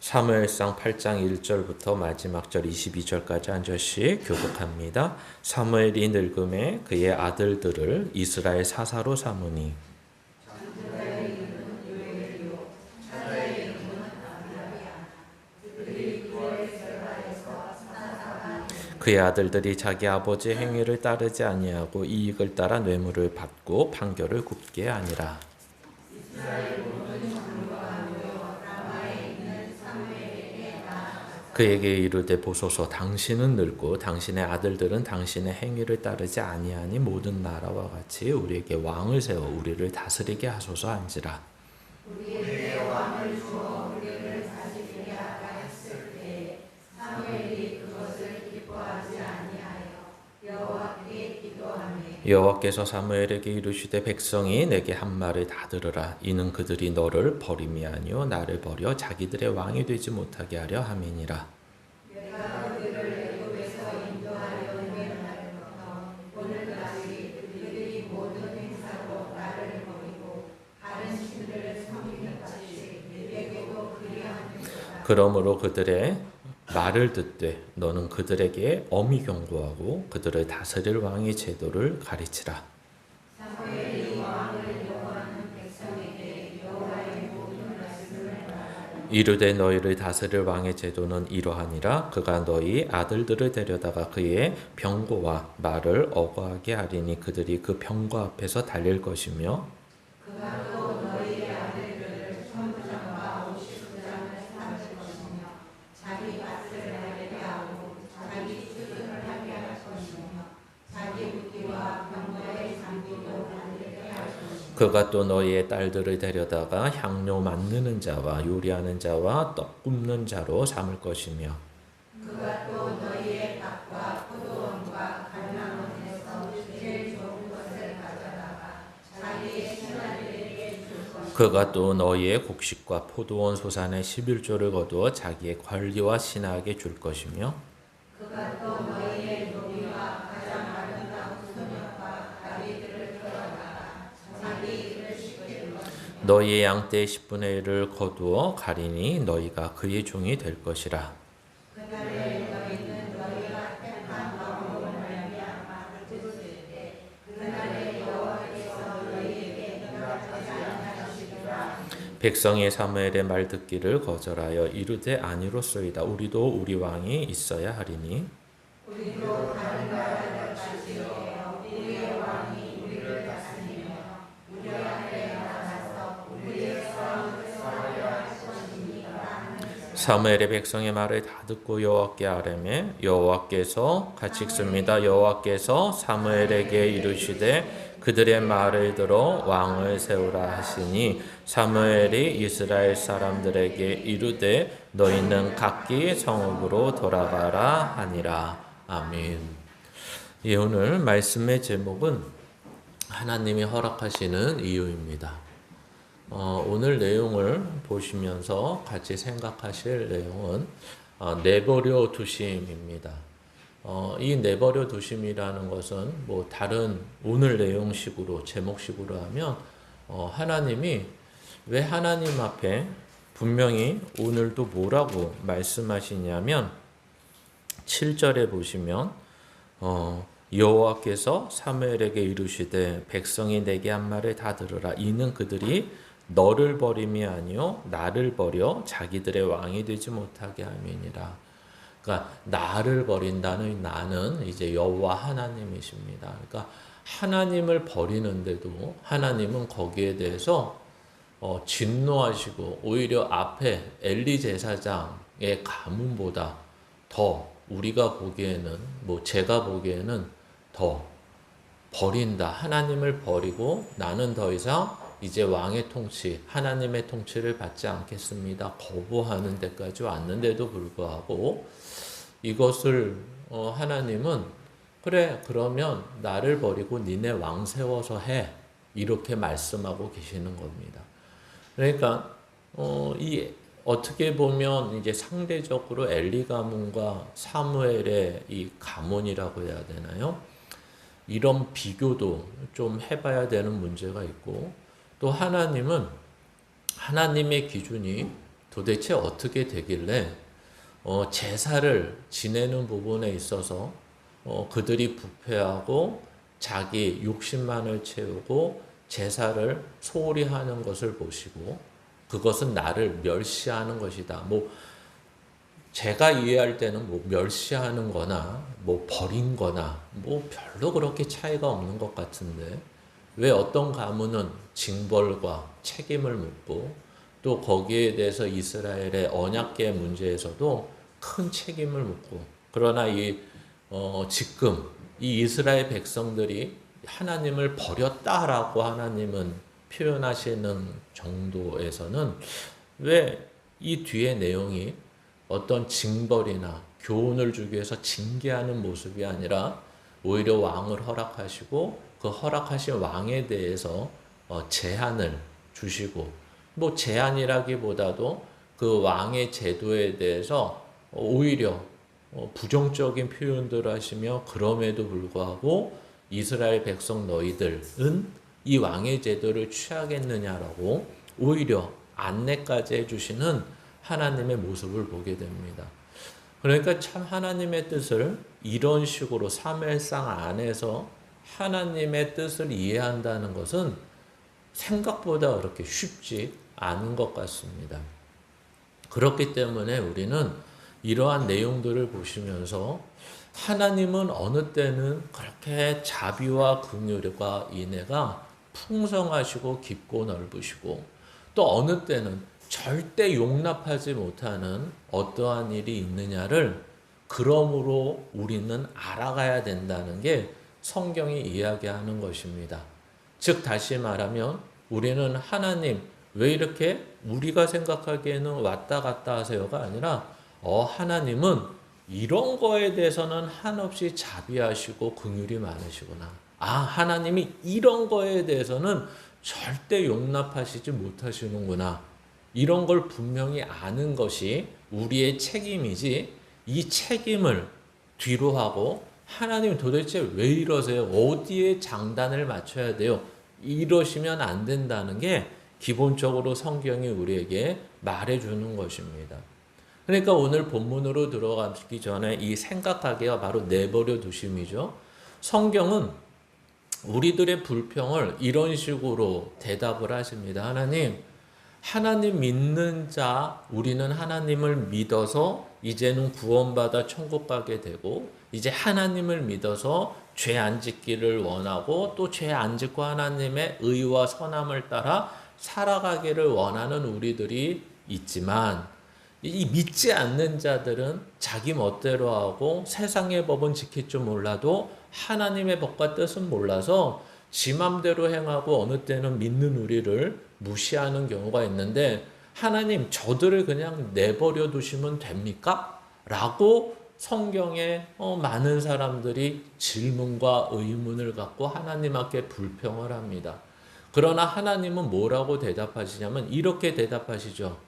사무엘상 8장 1절부터 마지막 절 22절까지 한 절씩 교독합니다. 사무엘이 늙음에 그의 아들들을 이스라엘 사사로 삼으니 그의 아들들이 자기 아버지의 행위를 따르지 아니하고 이익을 따라 뇌물을 받고 판결을 굽게 하니라. 그에게 이르되 보소서 당신은 늙고 당신의 아들들은 당신의 행위를 따르지 아니하니 모든 나라와 같이 우리에게 왕을 세워 우리를 다스리게 하소서 한지라. 우리에게 왕을 주어 우리를 다스리게 하라 했을 때 사무엘이 그것을 기뻐하지 아니하여 여호와께 기도하며 여호와께서 사무엘에게 이르시되 백성이 내게 한 말을 다 들으라. 이는 그들이 너를 버림이 아니요 나를 버려 자기들의 왕이 되지 못하게 하려 함이니라. 내가 그들을 애굽에서 인도하려 낸 날부터 오늘까지 그들이 모든 행사로 나를 버리고 다른 신들을 섬기는 것이 내게도 그리하는도다. 그러므로 그들의 말을 듣되 너는 그들에게 엄히 경고하고 그들을 다스릴 왕의 제도를 가르치라. 사무엘이 왕을 요구하는 백성에게 여호와의 모든 말씀을 말하라. 이르되 너희를 다스릴 왕의 제도는 이러하니라. 그가 너희 아들들을 데려다가 그의 병고와 말을 어거하게 하리니 그들이 그 병고 앞에서 달릴 것이며 그가 또 너희의 아들들을 천부장과 50부장을 삼을 것이며 자기 밭을 날게 하고 자기 추수를 하게 할 것이며 자기 무기와 병거의 장비도 만들게 할 것이며 그가 또 너희의 딸들을 데려다가 향료 만드는 자와 요리하는 자와 떡 굽는 자로 삼을 것이며 그가 또 너희의 밭과 포도원과 갈망원에서 제일 좋은 것을 가져다가 자기의 신하들에게 줄 것이며 그가 또 너희의 곡식과 포도원 소산의 11조를 거두어 자기의 관리와 신하에게 줄 것이며 그가 또 너희의 노비와 가장 아름다운 소녀와 아비들을 끌어다가 자기 일을 시킬 것이며 너희의 양떼의 10분의 1을 거두어 가리니 너희가 그의 종이 될 것이라. 그날에 너희는 너희가 택한 왕으로 말미암아 듣을 때 그날에 여호와께서 너희에게 응답하지 아니하시리라. 백성이 사무엘의 말 듣기를 거절하여 이르되 아니로소이다. 우리도 우리 왕이 있어야 하리니 우리도 다른 나라를 다스리며 우리의 왕이 우리를 다스리며 우리 앞에 나가서 우리의 싸움을 싸우려 할 것이니라. 사무엘의 백성의 말을 다 듣고 여호와께 아뢰매 여호와께서 같이 읽습니다. 여호와께서 사무엘에게 이르시되 그들의 말을 들어 왕을 세우라 하시니 사무엘이 이스라엘 사람들에게 이르되 너희는 각기 성읍으로 돌아가라 하니라. 아멘. 예, 오늘 말씀의 제목은 하나님이 허락하시는 이유입니다. 오늘 내용을 보시면서 같이 생각하실 내용은 내버려 두심입니다. 이 내버려 두심이라는 것은 뭐 다른 오늘 내용식으로 제목식으로 하면 하나님이 왜 하나님 앞에 분명히 오늘도 뭐라고 말씀하시냐면 7절에 보시면 여호와께서 사무엘에게 이르시되 백성이 내게 한 말을 다 들으라. 이는 그들이 너를 버림이 아니요 나를 버려 자기들의 왕이 되지 못하게 함이니라. 그러니까 나를 버린다는 나는 이제 여호와 하나님이십니다. 그러니까 하나님을 버리는데도 하나님은 거기에 대해서 진노하시고 오히려 앞에 엘리 제사장의 가문보다 더 우리가 보기에는 제가 보기에는 더 버린다. 하나님을 버리고 나는 더 이상 이제 왕의 통치, 하나님의 통치를 받지 않겠습니다. 거부하는 데까지 왔는데도 불구하고 이것을 하나님은 그래 그러면 나를 버리고 니네 왕 세워서 해 이렇게 말씀하고 계시는 겁니다. 그러니까 이 어떻게 보면 이제 상대적으로 엘리 가문과 사무엘의 이 가문이라고 해야 되나요? 이런 비교도 좀 해봐야 되는 문제가 있고 또 하나님은 하나님의 기준이 도대체 어떻게 되길래 제사를 지내는 부분에 있어서 그들이 부패하고 자기 욕심만을 채우고 제사를 소홀히 하는 것을 보시고 그것은 나를 멸시하는 것이다. 제가 이해할 때는 멸시하는 거나 버린 거나 별로 그렇게 차이가 없는 것 같은데 왜 어떤 가문은 징벌과 책임을 묻고 또 거기에 대해서 이스라엘의 언약궤 문제에서도 큰 책임을 묻고 그러나 지금 이 이스라엘 백성들이 하나님을 버렸다라고 하나님은 표현하시는 정도에서는 왜 이 뒤에 내용이 어떤 징벌이나 교훈을 주기 위해서 징계하는 모습이 아니라 오히려 왕을 허락하시고 그 허락하신 왕에 대해서 제한을 주시고 제한이라기보다도 그 왕의 제도에 대해서 오히려 부정적인 표현들을 하시며 그럼에도 불구하고 이스라엘 백성 너희들은 이 왕의 제도를 취하겠느냐라고 오히려 안내까지 해주시는 하나님의 모습을 보게 됩니다. 그러니까 참 하나님의 뜻을 이런 식으로 사무엘상 안에서 하나님의 뜻을 이해한다는 것은 생각보다 그렇게 쉽지 않은 것 같습니다. 그렇기 때문에 우리는 이러한 내용들을 보시면서 하나님은 어느 때는 그렇게 자비와 긍휼과 인애가 풍성하시고 깊고 넓으시고 또 어느 때는 절대 용납하지 못하는 어떠한 일이 있느냐를 그러므로 우리는 알아가야 된다는 게 성경이 이야기하는 것입니다. 즉 다시 말하면 우리는 하나님 왜 이렇게 우리가 생각하기에는 왔다 갔다 하세요가 아니라 하나님은 이런 거에 대해서는 한없이 자비하시고 긍휼이 많으시구나. 하나님이 이런 거에 대해서는 절대 용납하시지 못하시는구나. 이런 걸 분명히 아는 것이 우리의 책임이지 이 책임을 뒤로 하고 하나님 도대체 왜 이러세요? 어디에 장단을 맞춰야 돼요? 이러시면 안 된다는 게 기본적으로 성경이 우리에게 말해주는 것입니다. 그러니까 오늘 본문으로 들어가기 전에 이 생각하기가 바로 내버려 두심이죠. 성경은 우리들의 불평을 이런 식으로 대답을 하십니다. 하나님 믿는 자, 우리는 하나님을 믿어서 이제는 구원받아 천국 가게 되고 이제 하나님을 믿어서 죄 안 짓기를 원하고 또 죄 안 짓고 하나님의 의와 선함을 따라 살아가기를 원하는 우리들이 있지만 이 믿지 않는 자들은 자기 멋대로 하고 세상의 법은 지킬 줄 몰라도 하나님의 법과 뜻은 몰라서 지 맘대로 행하고 어느 때는 믿는 우리를 무시하는 경우가 있는데 하나님 저들을 그냥 내버려 두시면 됩니까? 라고 성경에 많은 사람들이 질문과 의문을 갖고 하나님 앞에 불평을 합니다. 그러나 하나님은 뭐라고 대답하시냐면 이렇게 대답하시죠.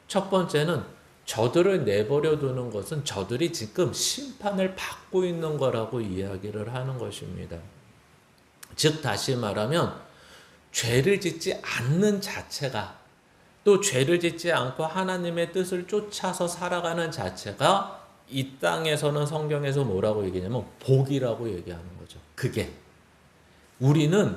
첫 번째는 저들을 내버려 두는 것은 저들이 지금 심판을 받고 있는 거라고 이야기를 하는 것입니다. 즉 다시 말하면 죄를 짓지 않는 자체가 또 죄를 짓지 않고 하나님의 뜻을 쫓아서 살아가는 자체가 이 땅에서는 성경에서 뭐라고 얘기하냐면 복이라고 얘기하는 거죠. 그게 우리는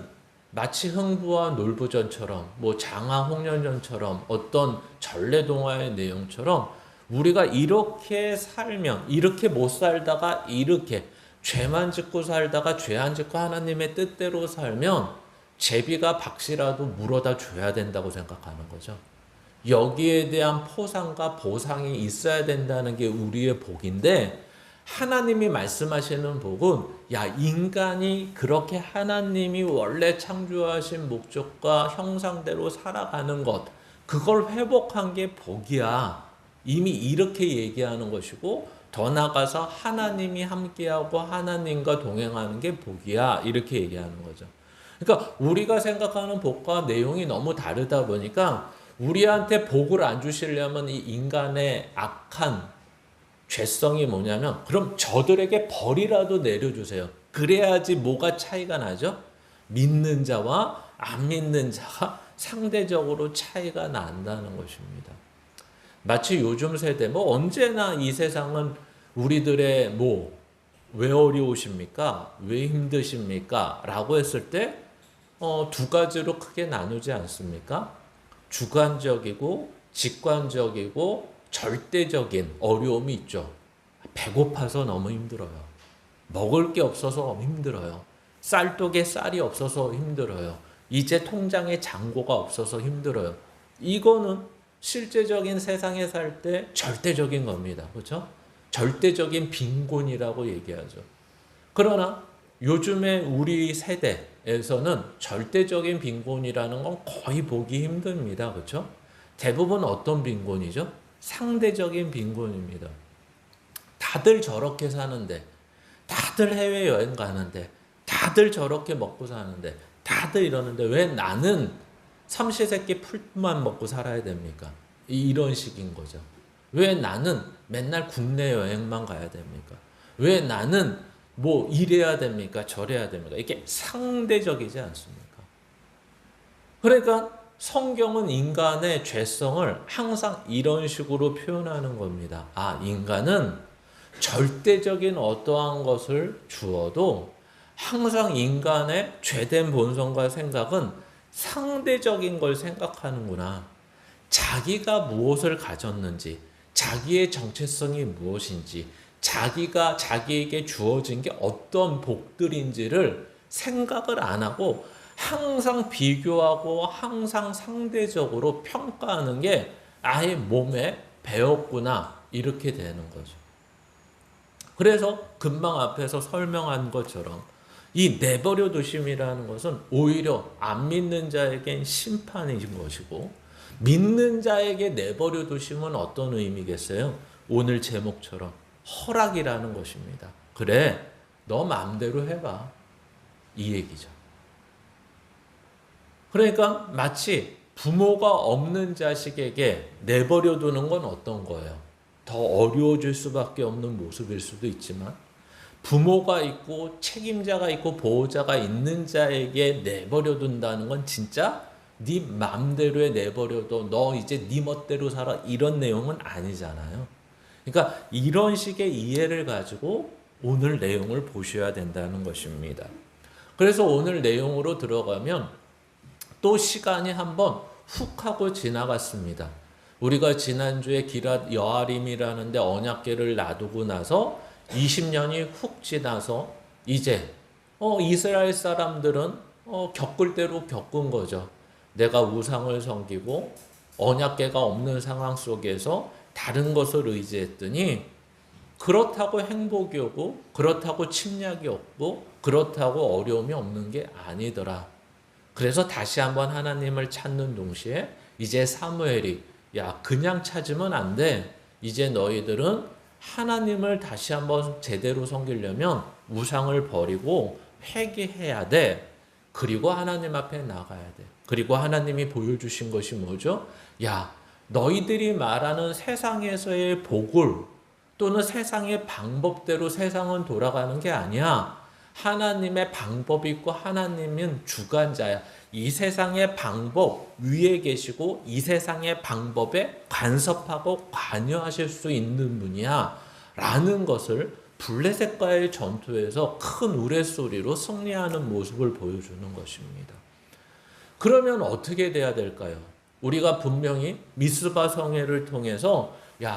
마치 흥부와 놀부전처럼 장화 홍련전처럼 어떤 전래동화의 내용처럼 우리가 이렇게 살면 이렇게 못 살다가 이렇게 죄만 짓고 살다가 죄 안 짓고 하나님의 뜻대로 살면 제비가 박씨라도 물어다 줘야 된다고 생각하는 거죠. 여기에 대한 포상과 보상이 있어야 된다는 게 우리의 복인데 하나님이 말씀하시는 복은 인간이 그렇게 하나님이 원래 창조하신 목적과 형상대로 살아가는 것 그걸 회복한 게 복이야. 이미 이렇게 얘기하는 것이고 더 나아가서 하나님이 함께하고 하나님과 동행하는 게 복이야. 이렇게 얘기하는 거죠. 그러니까 우리가 생각하는 복과 내용이 너무 다르다 보니까 우리한테 복을 안 주시려면 이 인간의 악한 죄성이 뭐냐면 그럼 저들에게 벌이라도 내려주세요. 그래야지 뭐가 차이가 나죠? 믿는 자와 안 믿는 자가 상대적으로 차이가 난다는 것입니다. 마치 요즘 세대 언제나 이 세상은 우리들의 왜 어려우십니까? 왜 힘드십니까? 라고 했을 때 두 가지로 크게 나누지 않습니까? 주관적이고 직관적이고 절대적인 어려움이 있죠. 배고파서 너무 힘들어요. 먹을 게 없어서 힘들어요. 쌀독에 쌀이 없어서 힘들어요. 이제 통장에 잔고가 없어서 힘들어요. 이거는 실제적인 세상에 살 때 절대적인 겁니다. 그렇죠? 절대적인 빈곤이라고 얘기하죠. 그러나 요즘에 우리 세대에서는 절대적인 빈곤이라는 건 거의 보기 힘듭니다. 그렇죠? 대부분 어떤 빈곤이죠? 상대적인 빈곤입니다. 다들 저렇게 사는데, 다들 해외여행 가는데, 다들 저렇게 먹고 사는데, 다들 이러는데 왜 나는 삼시세끼 풀만 먹고 살아야 됩니까? 이런 식인 거죠. 왜 나는 맨날 국내 여행만 가야 됩니까? 왜 나는 이래야 됩니까? 저래야 됩니까? 이게 상대적이지 않습니까? 그러니까 성경은 인간의 죄성을 항상 이런 식으로 표현하는 겁니다. 인간은 절대적인 어떠한 것을 주어도 항상 인간의 죄된 본성과 생각은 상대적인 걸 생각하는구나. 자기가 무엇을 가졌는지, 자기의 정체성이 무엇인지, 자기가 자기에게 주어진 게 어떤 복들인지를 생각을 안 하고 항상 비교하고 항상 상대적으로 평가하는 게 아예 몸에 배었구나, 이렇게 되는 거죠. 그래서 금방 앞에서 설명한 것처럼 이 내버려 두심이라는 것은 오히려 안 믿는 자에겐 심판인 것이고, 믿는 자에게 내버려 두심은 어떤 의미겠어요? 오늘 제목처럼 허락이라는 것입니다. 그래, 너 마음대로 해봐, 이 얘기죠. 그러니까 마치 부모가 없는 자식에게 내버려 두는 건 어떤 거예요? 더 어려워질 수밖에 없는 모습일 수도 있지만, 부모가 있고 책임자가 있고 보호자가 있는 자에게 내버려 둔다는 건 진짜 네 맘대로에 내버려둬, 너 이제 네 멋대로 살아, 이런 내용은 아니잖아요. 그러니까 이런 식의 이해를 가지고 오늘 내용을 보셔야 된다는 것입니다. 그래서 오늘 내용으로 들어가면 또 시간이 한번 훅 하고 지나갔습니다. 우리가 지난주에 기랏 여아림이라는 데 언약궤를 놔두고 나서 20년이 훅 지나서 이제 이스라엘 사람들은 겪을 대로 겪은 거죠. 내가 우상을 섬기고 언약궤가 없는 상황 속에서 다른 것을 의지했더니 그렇다고 행복이 오고 그렇다고 침략이 없고 그렇다고 어려움이 없는 게 아니더라. 그래서 다시 한번 하나님을 찾는 동시에 이제 사무엘이 그냥 찾으면 안 돼. 이제 너희들은 하나님을 다시 한번 제대로 섬기려면 우상을 버리고 회개해야 돼. 그리고 하나님 앞에 나가야 돼. 그리고 하나님이 보여주신 것이 뭐죠? 너희들이 말하는 세상에서의 복을 또는 세상의 방법대로 세상은 돌아가는 게 아니야. 하나님의 방법이 있고 하나님은 주관자야. 이 세상의 방법 위에 계시고 이 세상의 방법에 간섭하고 관여하실 수 있는 분이야 라는 것을 블레셋과의 전투에서 큰 우레소리로 승리하는 모습을 보여주는 것입니다. 그러면 어떻게 돼야 될까요? 우리가 분명히 미스바 성회를 통해서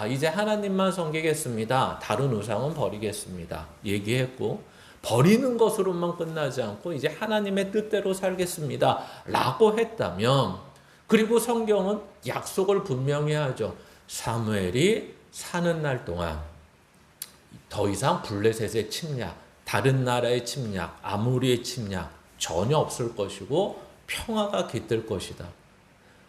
이제 하나님만 섬기겠습니다, 다른 우상은 버리겠습니다 얘기했고, 버리는 것으로만 끝나지 않고 이제 하나님의 뜻대로 살겠습니다 라고 했다면, 그리고 성경은 약속을 분명히 하죠. 사무엘이 사는 날 동안 더 이상 블레셋의 침략, 다른 나라의 침략, 아모리의 침략 전혀 없을 것이고 평화가 깃들 것이다.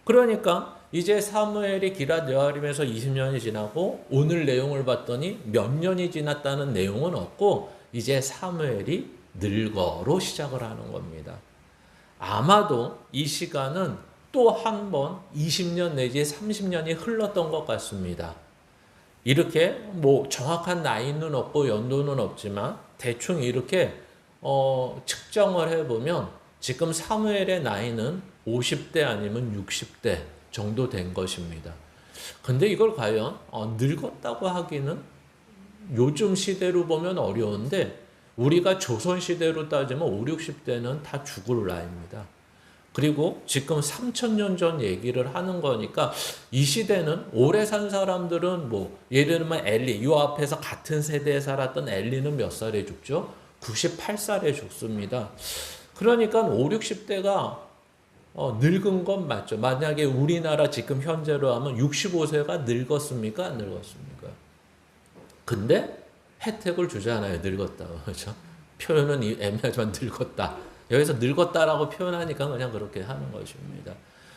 그러니까 이제 사무엘이 기랏 여아림에서 20년이 지나고 오늘 내용을 봤더니 몇 년이 지났다는 내용은 없고 이제 사무엘이 늙어로 시작을 하는 겁니다. 아마도 이 시간은 또 한 번 20년 내지 30년이 흘렀던 것 같습니다. 이렇게 정확한 나이는 없고 연도는 없지만 대충 이렇게 측정을 해보면 지금 사무엘의 나이는 50대 아니면 60대 정도 된 것입니다. 근데 이걸 과연 늙었다고 하기는 요즘 시대로 보면 어려운데 우리가 조선 시대로 따지면 5, 60대는 다 죽을 나이입니다. 그리고 지금 3,000년 전 얘기를 하는 거니까 이 시대는 오래 산 사람들은 뭐 예를 들면 엘리, 이 앞에서 같은 세대에 살았던 엘리는 몇 살에 죽죠? 98살에 죽습니다. 그러니까 5, 60대가 늙은 건 맞죠. 만약에 우리나라 지금 현재로 하면 65세가 늙었습니까? 안 늙었습니까? 근데 혜택을 주잖아요. 늙었다고. 그렇죠? 표현은 애매하지만 늙었다. 여기서 늙었다라고 표현하니까 그냥 그렇게 하는 것입니다.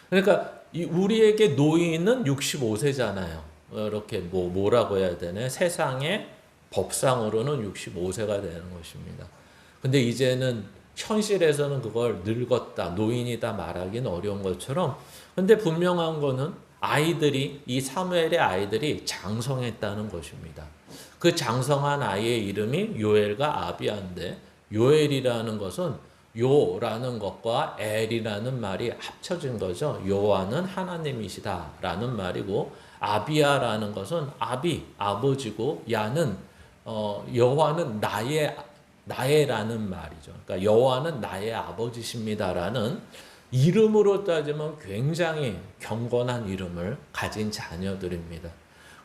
그러니까 우리에게 노인은 65세잖아요. 이렇게 뭐라고 해야 되네? 세상의 법상으로는 65세가 되는 것입니다. 근데 이제는 현실에서는 그걸 늙었다, 노인이다 말하기는 어려운 것처럼, 근데 분명한 거는 아이들이, 이 사무엘의 아이들이 장성했다는 것입니다. 그 장성한 아이의 이름이 요엘과 아비야인데, 요엘이라는 것은 요라는 것과 엘이라는 말이 합쳐진 거죠. 여호와는 하나님이시다라는 말이고, 아비야라는 것은 아버지고, 야는 여호와는 나의라는 말이죠. 그러니까 여호와는 나의 아버지십니다라는 이름으로 따지면 굉장히 경건한 이름을 가진 자녀들입니다.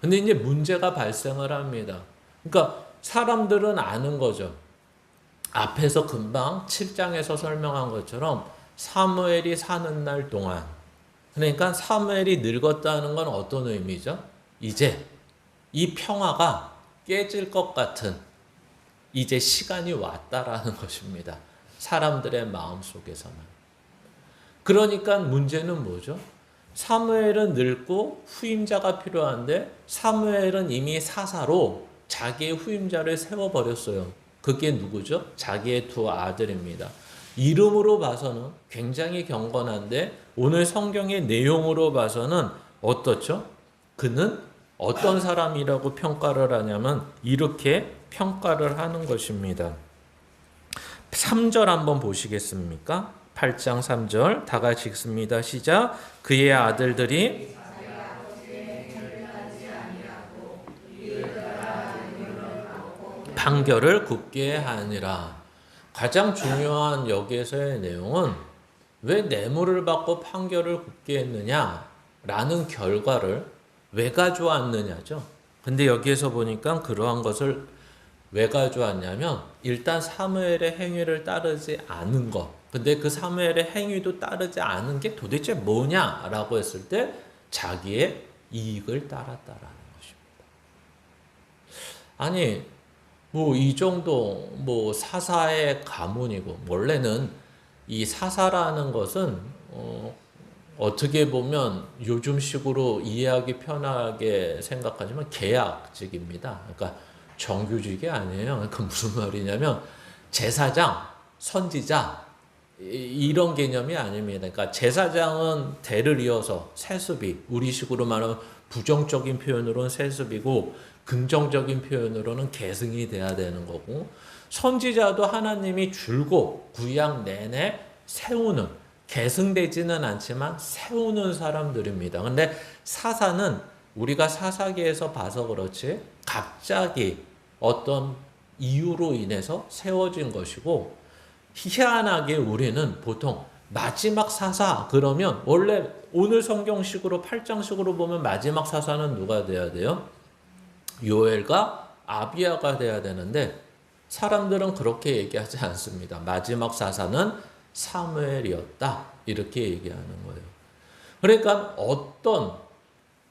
근데 이제 문제가 발생을 합니다. 그러니까 사람들은 아는 거죠. 앞에서 금방 7장에서 설명한 것처럼 사무엘이 사는 날 동안, 그러니까 사무엘이 늙었다는 건 어떤 의미죠? 이제 이 평화가 깨질 것 같은 이제 시간이 왔다라는 것입니다. 사람들의 마음속에서는. 그러니까 문제는 뭐죠? 사무엘은 늙고 후임자가 필요한데 사무엘은 이미 사사로 자기의 후임자를 세워버렸어요. 그게 누구죠? 자기의 두 아들입니다. 이름으로 봐서는 굉장히 경건한데 오늘 성경의 내용으로 봐서는 어떻죠? 그는 어떤 사람이라고 평가를 하냐면 이렇게 평가를 하는 것입니다. 3절 한번 보시겠습니까? 8장 3절 다 같이 읽습니다. 시작. 그의 아들들이 판결을 굽게 하니라. 가장 중요한 여기에서의 내용은 왜 뇌물을 받고 판결을 굽게 했느냐라는 결과를 왜 가져왔느냐죠. 근데 여기에서 보니까 그러한 것을 왜 가져왔냐면 일단 사무엘의 행위를 따르지 않은 것. 근데 그 사무엘의 행위도 따르지 않은 게 도대체 뭐냐라고 했을 때 자기의 이익을 따랐다라는 것입니다. 아니 이 정도 사사의 가문이고, 원래는 이 사사라는 것은 어떻게 보면 요즘식으로 이해하기 편하게 생각하지만 계약직입니다. 그러니까 정규직이 아니에요. 그러니까 무슨 말이냐면 제사장, 선지자 이런 개념이 아닙니다. 그러니까 제사장은 대를 이어서 세습이, 우리식으로 말하면 부정적인 표현으로는 세습이고 긍정적인 표현으로는 계승이 돼야 되는 거고, 선지자도 하나님이 줄곧 구약 내내 세우는, 계승되지는 않지만 세우는 사람들입니다. 근데 사사는 우리가 사사기에서 봐서 그렇지 갑자기 어떤 이유로 인해서 세워진 것이고, 희한하게 우리는 보통 마지막 사사 그러면 원래 오늘 성경식으로 8장식으로 보면 마지막 사사는 누가 돼야 돼요? 요엘과 아비야가 돼야 되는데 사람들은 그렇게 얘기하지 않습니다. 마지막 사사는 사무엘이었다 이렇게 얘기하는 거예요. 그러니까 어떤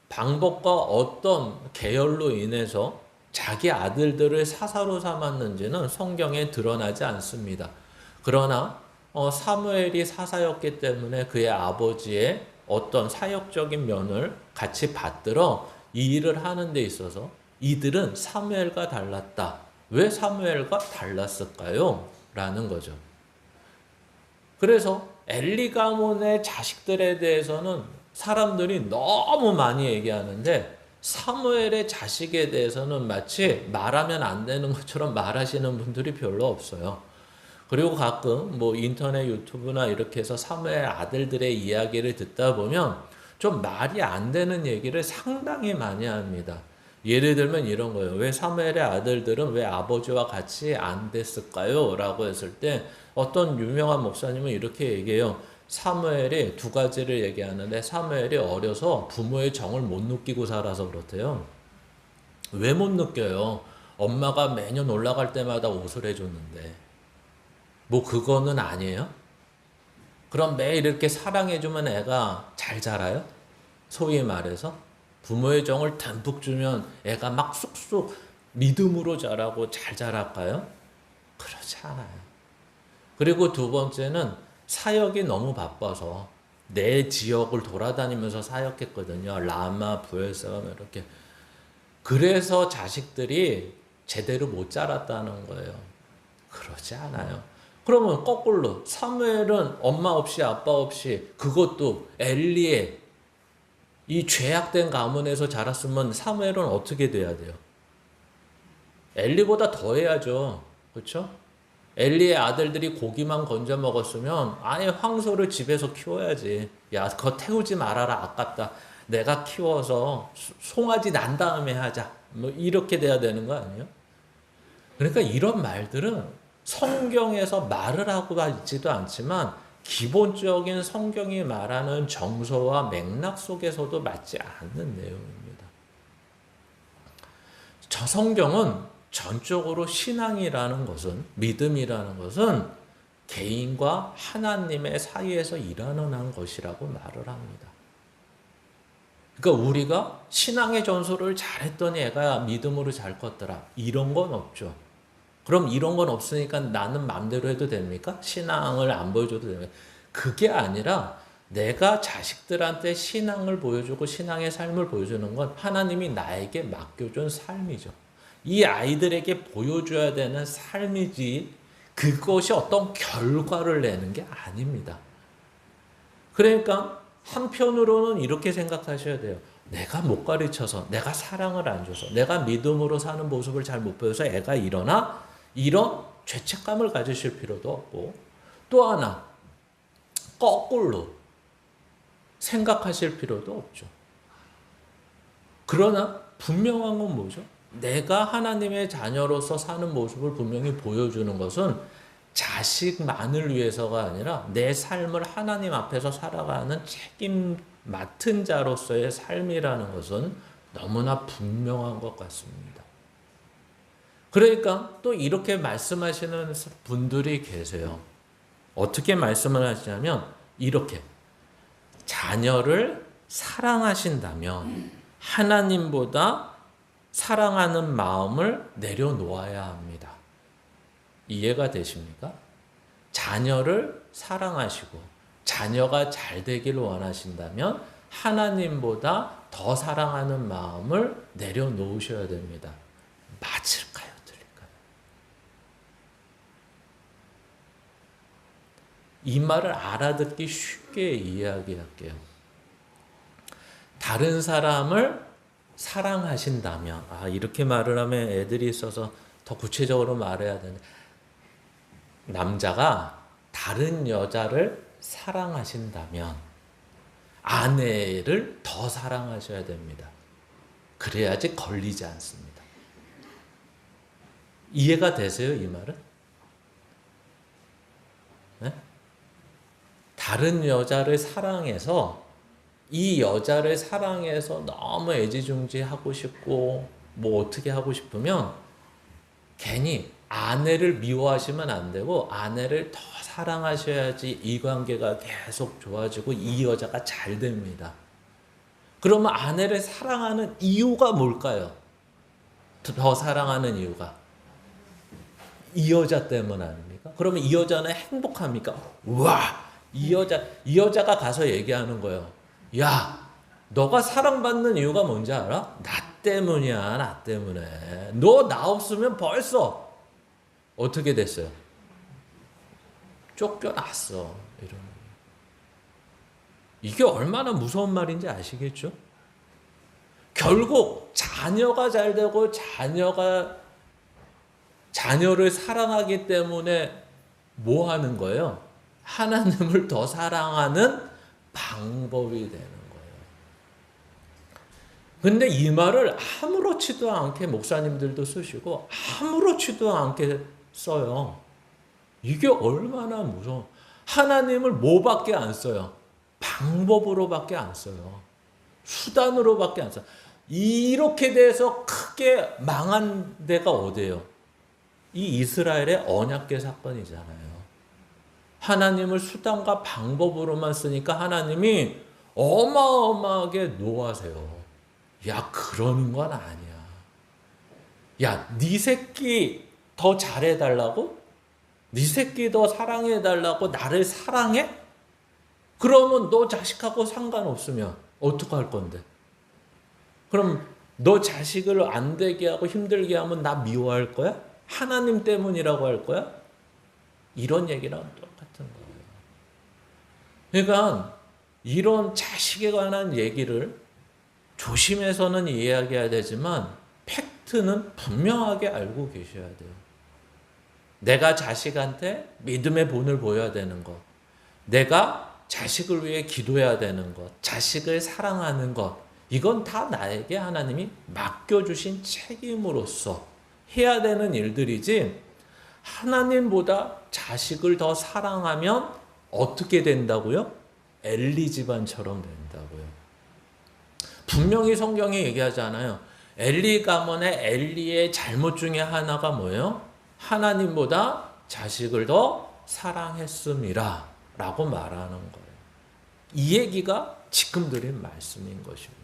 방법과 어떤 계열로 인해서 자기 아들들을 사사로 삼았는지는 성경에 드러나지 않습니다. 그러나 사무엘이 사사였기 때문에 그의 아버지의 어떤 사역적인 면을 같이 받들어 이 일을 하는 데 있어서 이들은 사무엘과 달랐다. 왜 사무엘과 달랐을까요? 라는 거죠. 그래서 엘리 가문의 자식들에 대해서는 사람들이 너무 많이 얘기하는데 사무엘의 자식에 대해서는 마치 말하면 안 되는 것처럼 말하시는 분들이 별로 없어요. 그리고 가끔 인터넷 유튜브나 이렇게 해서 사무엘 아들들의 이야기를 듣다 보면 좀 말이 안 되는 얘기를 상당히 많이 합니다. 예를 들면 이런 거예요. 왜 사무엘의 아들들은 왜 아버지와 같이 안 됐을까요? 라고 했을 때 어떤 유명한 목사님은 이렇게 얘기해요. 사무엘이 두 가지를 얘기하는데, 사무엘이 어려서 부모의 정을 못 느끼고 살아서 그렇대요. 왜 못 느껴요? 엄마가 매년 올라갈 때마다 옷을 해줬는데. 뭐 그거는 아니에요? 그럼 매일 이렇게 사랑해주면 애가 잘 자라요? 소위 말해서 부모의 정을 듬뿍 주면 애가 막 쑥쑥 믿음으로 자라고 잘 자랄까요? 그렇지 않아요. 그리고 두 번째는 사역이 너무 바빠서 내 지역을 돌아다니면서 사역했거든요. 라마, 부엘세바 이렇게. 그래서 자식들이 제대로 못 자랐다는 거예요. 그렇지 않아요. 그러면 거꾸로 사무엘은 엄마 없이 아빠 없이, 그것도 엘리의 이 죄악된 가문에서 자랐으면 사무엘은 어떻게 돼야 돼요? 엘리보다 더 해야죠. 그렇죠? 엘리의 아들들이 고기만 건져 먹었으면 아예 황소를 집에서 키워야지. 야, 그거 태우지 말아라. 아깝다. 내가 키워서 송아지 난 다음에 하자. 뭐 이렇게 돼야 되는 거 아니에요? 그러니까 이런 말들은 성경에서 말을 하고 있지도 않지만 기본적인 성경이 말하는 정서와 맥락 속에서도 맞지 않는 내용입니다. 저 성경은 전적으로 신앙이라는 것은, 믿음이라는 것은 개인과 하나님의 사이에서 일어나는 것이라고 말을 합니다. 그러니까 우리가 신앙의 전소를 잘했더니 애가 믿음으로 잘 컸더라, 이런 건 없죠. 그럼 이런 건 없으니까 나는 마음대로 해도 됩니까? 신앙을 안 보여줘도 됩니까? 그게 아니라 내가 자식들한테 신앙을 보여주고 신앙의 삶을 보여주는 건 하나님이 나에게 맡겨준 삶이죠. 이 아이들에게 보여줘야 되는 삶이지, 그것이 어떤 결과를 내는 게 아닙니다. 그러니까 한편으로는 이렇게 생각하셔야 돼요. 내가 못 가르쳐서, 내가 사랑을 안 줘서, 내가 믿음으로 사는 모습을 잘 못 보여서 애가 일어나? 이런 죄책감을 가지실 필요도 없고, 또 하나 거꾸로 생각하실 필요도 없죠. 그러나 분명한 건 뭐죠? 내가 하나님의 자녀로서 사는 모습을 분명히 보여주는 것은 자식만을 위해서가 아니라 내 삶을 하나님 앞에서 살아가는 책임 맡은 자로서의 삶이라는 것은 너무나 분명한 것 같습니다. 그러니까 또 이렇게 말씀하시는 분들이 계세요. 어떻게 말씀을 하시냐면 이렇게, 자녀를 사랑하신다면 하나님보다 사랑하는 마음을 내려놓아야 합니다. 이해가 되십니까? 자녀를 사랑하시고 자녀가 잘 되기를 원하신다면 하나님보다 더 사랑하는 마음을 내려놓으셔야 됩니다. 맞을까요? 틀릴까요? 이 말을 알아듣기 쉽게 이야기할게요. 다른 사람을 사랑하신다면, 이렇게 말을 하면 애들이 있어서 더 구체적으로 말해야 되네. 남자가 다른 여자를 사랑하신다면 아내를 더 사랑하셔야 됩니다. 그래야지 걸리지 않습니다. 이해가 되세요, 이 말은? 네? 다른 여자를 사랑해서, 이 여자를 사랑해서 너무 애지중지하고 싶고 뭐 어떻게 하고 싶으면 괜히 아내를 미워하시면 안 되고 아내를 더 사랑하셔야지 이 관계가 계속 좋아지고 이 여자가 잘 됩니다. 그러면 아내를 사랑하는 이유가 뭘까요? 더 사랑하는 이유가 이 여자 때문 아닙니까? 그러면 이 여자는 행복합니까? 와, 이 여자가 가서 얘기하는 거예요. 야, 너가 사랑받는 이유가 뭔지 알아? 나 때문이야, 나 때문에. 너 나 없으면 벌써 어떻게 됐어요? 쫓겨났어. 이런. 이게 얼마나 무서운 말인지 아시겠죠? 결국 자녀가 잘 되고 자녀를 사랑하기 때문에 뭐 하는 거예요? 하나님을 더 사랑하는 방법이 되는 거예요. 근데 이 말을 아무렇지도 않게 목사님들도 쓰시고 아무렇지도 않게 써요. 이게 얼마나 무서워. 하나님을 뭐밖에 안 써요. 방법으로밖에 안 써요. 수단으로밖에 안 써요. 이렇게 돼서 크게 망한 데가 어디예요? 이 이스라엘의 언약궤 사건이잖아요. 하나님을 수단과 방법으로만 쓰니까 하나님이 어마어마하게 노하세요. 야, 그러는 건 아니야. 야, 네 새끼 더 잘해달라고? 네 새끼 더 사랑해달라고 나를 사랑해? 그러면 너 자식하고 상관없으면 어떡할 건데? 그럼 너 자식을 안 되게 하고 힘들게 하면 나 미워할 거야? 하나님 때문이라고 할 거야? 이런 얘기랑 똑같은 거예요. 그러니까 이런 자식에 관한 얘기를 조심해서는 이야기해야 되지만 팩트는 분명하게 알고 계셔야 돼요. 내가 자식한테 믿음의 본을 보여야 되는 것, 내가 자식을 위해 기도해야 되는 것, 자식을 사랑하는 것, 이건 다 나에게 하나님이 맡겨주신 책임으로서 해야 되는 일들이지, 하나님보다 자식을 더 사랑하면 어떻게 된다고요? 엘리 집안처럼 된다고요. 분명히 성경이 얘기하잖아요. 엘리 가문의 엘리의 잘못 중에 하나가 뭐예요? 하나님보다 자식을 더 사랑했음이라 라고 말하는 거예요. 이 얘기가 지금 드린 말씀인 것입니다.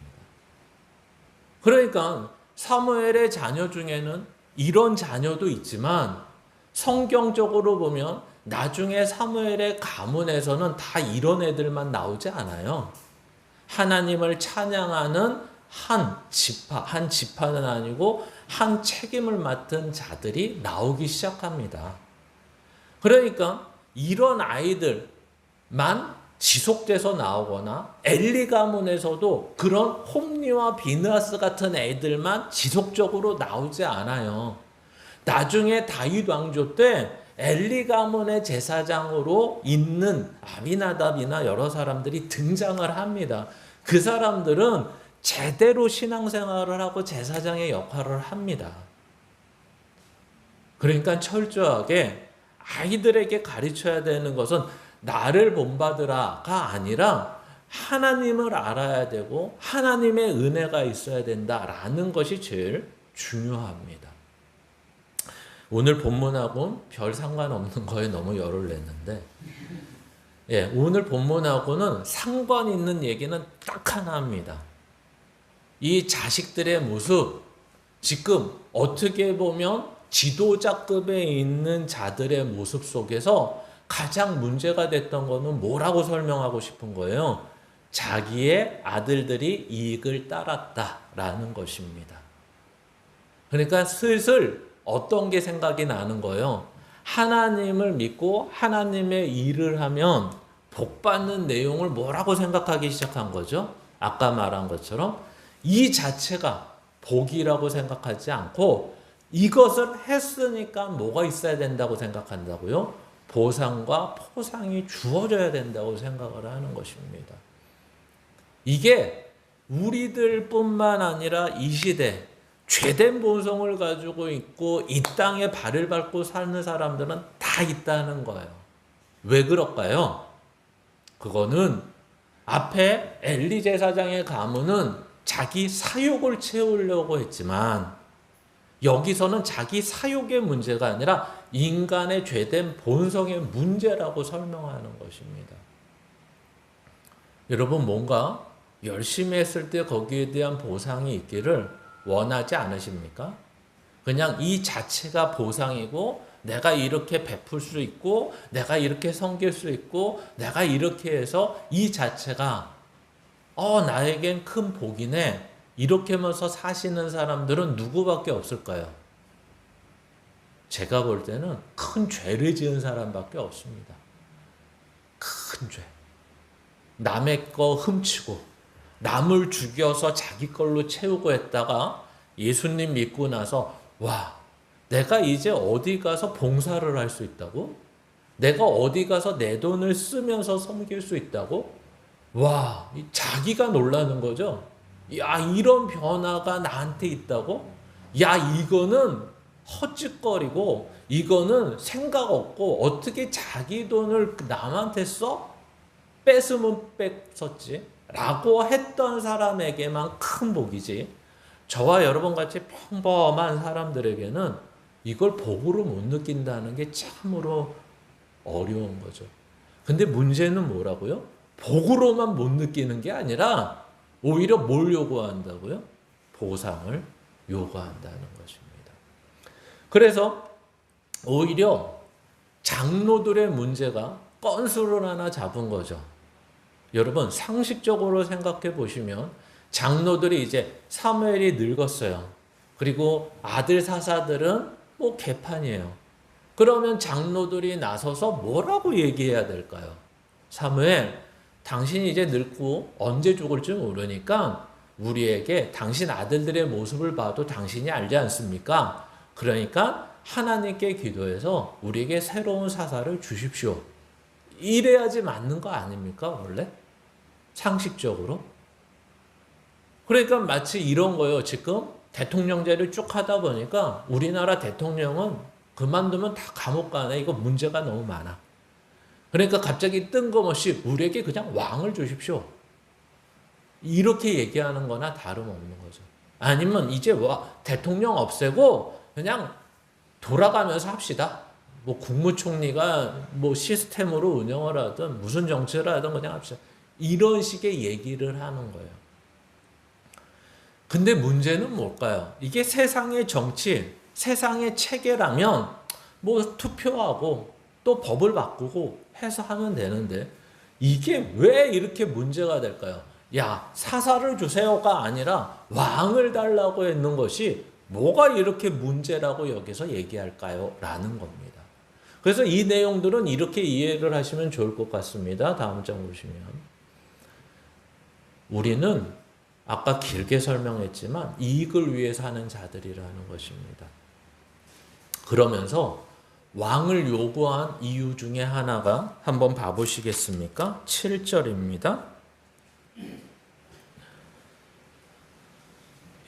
그러니까 사무엘의 자녀 중에는 이런 자녀도 있지만 성경적으로 보면 나중에 사무엘의 가문에서는 다 이런 애들만 나오지 않아요. 하나님을 찬양하는 한 지파는 아니고 한 책임을 맡은 자들이 나오기 시작합니다. 그러니까 이런 아이들만 지속돼서 나오거나 엘리 가문에서도 그런 홈리와 비느하스 같은 애들만 지속적으로 나오지 않아요. 나중에 다윗 왕조 때 엘리 가문의 제사장으로 있는 아비나답이나 여러 사람들이 등장을 합니다. 그 사람들은 제대로 신앙생활을 하고 제사장의 역할을 합니다. 그러니까 철저하게 아이들에게 가르쳐야 되는 것은 나를 본받으라가 아니라 하나님을 알아야 되고 하나님의 은혜가 있어야 된다라는 것이 제일 중요합니다. 오늘 본문하고는 별 상관없는 거에 너무 열을 냈는데, 오늘 본문하고는 상관 있는 얘기는 딱 하나입니다. 이 자식들의 모습, 지금 어떻게 보면 지도자급에 있는 자들의 모습 속에서 가장 문제가 됐던 거는 뭐라고 설명하고 싶은 거예요? 자기의 아들들이 이익을 따랐다라는 것입니다. 그러니까 슬슬 어떤 게 생각이 나는 거예요? 하나님을 믿고 하나님의 일을 하면 복받는 내용을 뭐라고 생각하기 시작한 거죠? 아까 말한 것처럼 이 자체가 복이라고 생각하지 않고 이것을 했으니까 뭐가 있어야 된다고 생각한다고요? 보상과 포상이 주어져야 된다고 생각을 하는 것입니다. 이게 우리들뿐만 아니라 이 시대 죄된 본성을 가지고 있고 이 땅에 발을 밟고 사는 사람들은 다 있다는 거예요. 왜 그럴까요? 그거는 앞에 엘리 제사장의 가문은 자기 사욕을 채우려고 했지만 여기서는 자기 사욕의 문제가 아니라 인간의 죄된 본성의 문제라고 설명하는 것입니다. 여러분, 뭔가 열심히 했을 때 거기에 대한 보상이 있기를 원하지 않으십니까? 그냥 이 자체가 보상이고 내가 이렇게 베풀 수 있고 내가 이렇게 섬길 수 있고 내가 이렇게 해서 이 자체가 나에겐 큰 복이네, 이렇게 하면서 사시는 사람들은 누구밖에 없을까요? 제가 볼 때는 큰 죄를 지은 사람밖에 없습니다. 큰 죄. 남의 거 훔치고 남을 죽여서 자기 걸로 채우고 했다가 예수님 믿고 나서 내가 이제 어디 가서 봉사를 할 수 있다고? 내가 어디 가서 내 돈을 쓰면서 섬길 수 있다고? 자기가 놀라는 거죠. 야, 이런 변화가 나한테 있다고? 야, 이거는 헛짓거리고 이거는 생각 없고 어떻게 자기 돈을 남한테 써? 뺏으면 뺏었지 라고 했던 사람에게만 큰 복이지, 저와 여러분 같이 평범한 사람들에게는 이걸 복으로 못 느낀다는 게 참으로 어려운 거죠. 근데 문제는 뭐라고요? 복으로만 못 느끼는 게 아니라 오히려 뭘 요구한다고요? 보상을 요구한다는 것입니다. 그래서 오히려 장로들의 문제가 건수를 하나 잡은 거죠. 여러분 상식적으로 생각해 보시면 장로들이 이제 사무엘이 늙었어요. 그리고 아들 사사들은 뭐 개판이에요. 그러면 장로들이 나서서 뭐라고 얘기해야 될까요? 사무엘, 당신이 이제 늙고 언제 죽을지 모르니까 우리에게 당신 아들들의 모습을 봐도 당신이 알지 않습니까? 그러니까 하나님께 기도해서 우리에게 새로운 사사를 주십시오. 이래야지 맞는 거 아닙니까? 원래? 상식적으로. 그러니까 마치 이런 거예요. 지금 대통령제를 쭉 하다 보니까 우리나라 대통령은 그만두면 다 감옥 가네. 이거 문제가 너무 많아. 그러니까 갑자기 뜬금없이 우리에게 그냥 왕을 주십시오. 이렇게 얘기하는 거나 다름없는 거죠. 아니면 이제 대통령 없애고 그냥 돌아가면서 합시다. 뭐 국무총리가 뭐 시스템으로 운영을 하든 무슨 정치를 하든 그냥 합시다. 이런 식의 얘기를 하는 거예요. 근데 문제는 뭘까요? 이게 세상의 정치, 세상의 체계라면 뭐 투표하고 또 법을 바꾸고 해서 하면 되는데 이게 왜 이렇게 문제가 될까요? 야, 사사를 주세요가 아니라 왕을 달라고 했는 것이 뭐가 이렇게 문제라고 여기서 얘기할까요? 라는 겁니다. 그래서 이 내용들은 이렇게 이해를 하시면 좋을 것 같습니다. 다음 장 보시면 우리는 아까 길게 설명했지만 이익을 위해 사는 자들이라는 것입니다. 그러면서 왕을 요구한 이유 중에 하나가 한번 봐보시겠습니까? 7절입니다.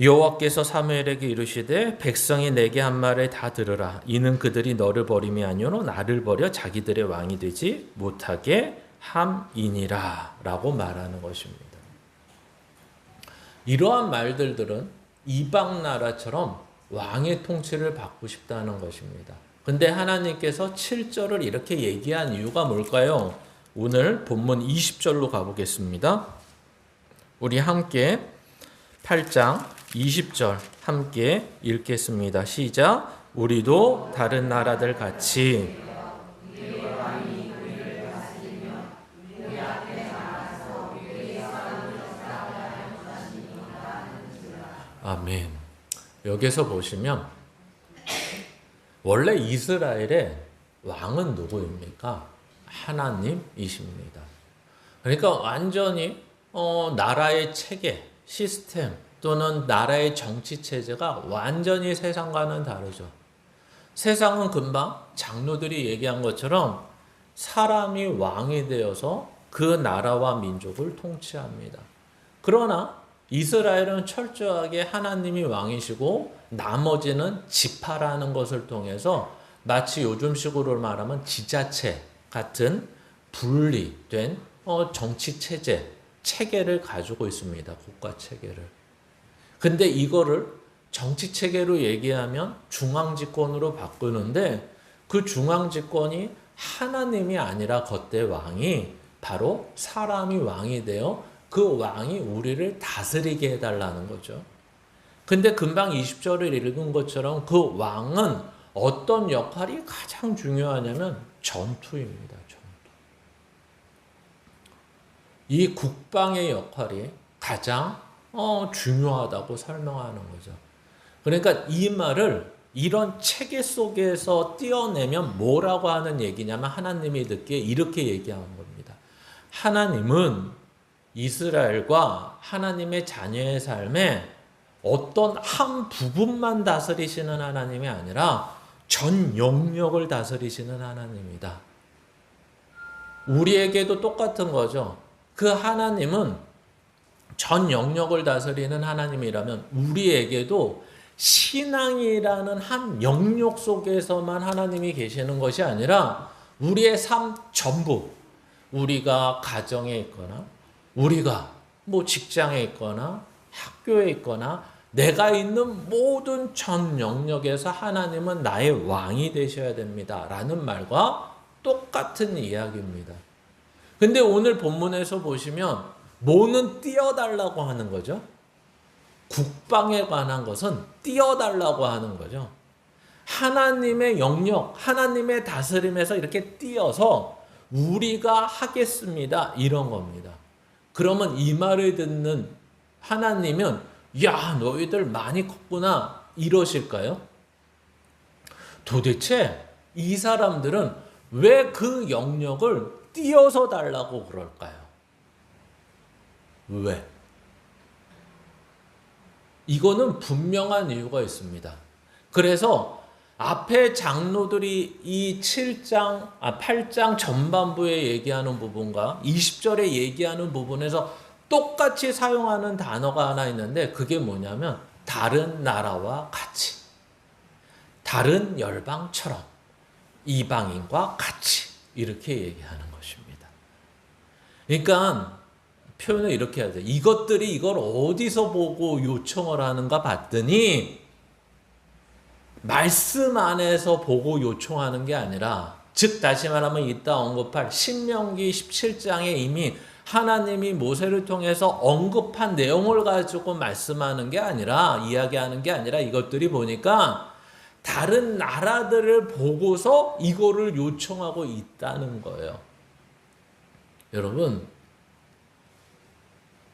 여호와께서 사무엘에게 이르시되 백성이 내게 한 말을 다 들으라. 이는 그들이 너를 버림이 아니오노 나를 버려 자기들의 왕이 되지 못하게 함이니라 라고 말하는 것입니다. 이러한 말들은 이방 나라처럼 왕의 통치를 받고 싶다는 것입니다. 근데 하나님께서 7절을 이렇게 얘기한 이유가 뭘까요? 오늘 본문 20절로 가보겠습니다. 우리 함께 8장 20절 함께 읽겠습니다. 시작. 우리도 다른 나라들 같이 아멘. 여기서 보시면 원래 이스라엘의 왕은 누구입니까? 하나님이십니다. 그러니까 완전히 나라의 체계, 시스템 또는 나라의 정치 체제가 완전히 세상과는 다르죠. 세상은 금방 장로들이 얘기한 것처럼 사람이 왕이 되어서 그 나라와 민족을 통치합니다. 그러나 이스라엘은 철저하게 하나님이 왕이시고 나머지는 지파라는 것을 통해서 마치 요즘식으로 말하면 지자체 같은 분리된 정치 체제, 체계를 가지고 있습니다. 국가 체계를. 근데 이거를 정치 체계로 얘기하면 중앙집권으로 바꾸는데 그 중앙집권이 하나님이 아니라 그때 왕이 바로 사람이 왕이 되어 그 왕이 우리를 다스리게 해달라는 거죠. 근데 금방 20절을 읽은 것처럼 그 왕은 어떤 역할이 가장 중요하냐면 전투입니다. 전투. 이 국방의 역할이 가장 중요하다고 설명하는 거죠. 그러니까 이 말을 이런 체계 속에서 띄어내면 뭐라고 하는 얘기냐면 하나님이 듣기에 이렇게 얘기하는 겁니다. 하나님은 이스라엘과 하나님의 자녀의 삶에 어떤 한 부분만 다스리시는 하나님이 아니라 전 영역을 다스리시는 하나님이다. 우리에게도 똑같은 거죠. 그 하나님은 전 영역을 다스리는 하나님이라면 우리에게도 신앙이라는 한 영역 속에서만 하나님이 계시는 것이 아니라 우리의 삶 전부, 우리가 가정에 있거나 우리가 뭐 직장에 있거나 학교에 있거나 내가 있는 모든 전 영역에서 하나님은 나의 왕이 되셔야 됩니다 라는 말과 똑같은 이야기입니다. 근데 오늘 본문에서 보시면 뭐는 띄워달라고 하는 거죠? 국방에 관한 것은 띄워달라고 하는 거죠. 하나님의 영역, 하나님의 다스림에서 이렇게 띄어서 우리가 하겠습니다 이런 겁니다. 그러면 이 말을 듣는 하나님은 야 너희들 많이 컸구나 이러실까요? 도대체 이 사람들은 왜 그 영역을 띄어서 달라고 그럴까요? 왜? 이거는 분명한 이유가 있습니다. 그래서 앞에 장로들이 이 8장 전반부에 얘기하는 부분과 20절에 얘기하는 부분에서 똑같이 사용하는 단어가 하나 있는데 그게 뭐냐면 다른 나라와 같이, 다른 열방처럼, 이방인과 같이 이렇게 얘기하는 것입니다. 그러니까 표현을 이렇게 해야 돼요. 이것들이 이걸 어디서 보고 요청을 하는가 봤더니 말씀 안에서 보고 요청하는 게 아니라, 즉 다시 말하면 이따 언급할 신명기 17장에 이미 하나님이 모세를 통해서 언급한 내용을 가지고 말씀하는 게 아니라, 이야기하는 게 아니라 이것들이 보니까 다른 나라들을 보고서 이거를 요청하고 있다는 거예요. 여러분,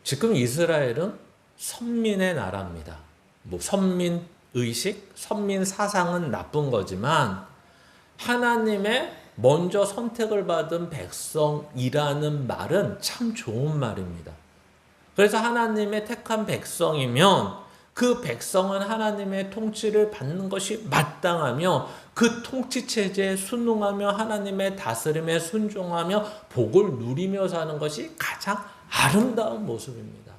지금 이스라엘은 선민의 나라입니다. 뭐 선민 의식, 선민 사상은 나쁜 거지만 하나님의 먼저 선택을 받은 백성이라는 말은 참 좋은 말입니다. 그래서 하나님의 택한 백성이면 그 백성은 하나님의 통치를 받는 것이 마땅하며 그 통치 체제에 순응하며 하나님의 다스림에 순종하며 복을 누리며 사는 것이 가장 아름다운 모습입니다.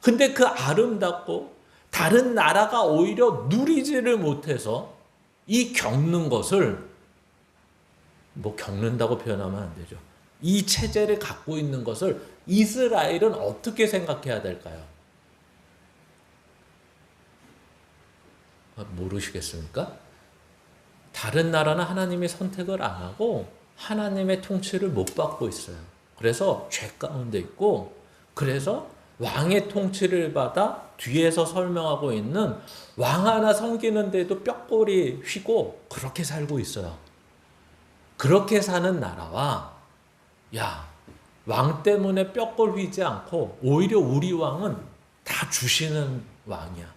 근데 그 아름답고 다른 나라가 오히려 누리지를 못해서 이 겪는 것을, 뭐 겪는다고 표현하면 안 되죠. 이 체제를 갖고 있는 것을 이스라엘은 어떻게 생각해야 될까요? 모르시겠습니까? 다른 나라는 하나님의 선택을 안 하고 하나님의 통치를 못 받고 있어요. 그래서 죄 가운데 있고, 그래서 왕의 통치를 받아 뒤에서 설명하고 있는 왕 하나 섬기는데도 뼈꼬리 휘고 그렇게 살고 있어요. 그렇게 사는 나라와, 야, 왕 때문에 뼈골 휘지 않고 오히려 우리 왕은 다 주시는 왕이야.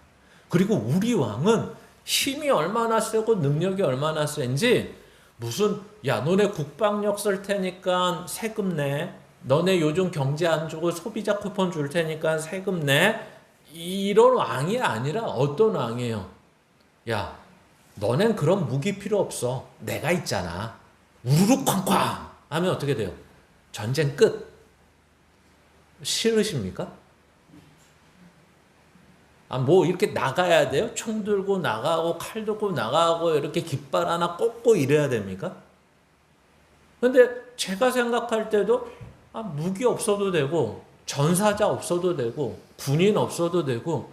그리고 우리 왕은 힘이 얼마나 세고 능력이 얼마나 센지, 무슨 야 너네 국방력 쓸 테니까 세금 내, 너네 요즘 경제 안 좋고 소비자 쿠폰 줄 테니까 세금 내, 이런 왕이 아니라 어떤 왕이에요? 야 너넨 그런 무기 필요 없어, 내가 있잖아. 우르르 쾅쾅 하면 어떻게 돼요? 전쟁 끝. 싫으십니까? 뭐 이렇게 나가야 돼요? 총 들고 나가고 칼 들고 나가고 이렇게 깃발 하나 꽂고 이래야 됩니까? 근데 제가 생각할 때도 무기 없어도 되고 전사자 없어도 되고 군인 없어도 되고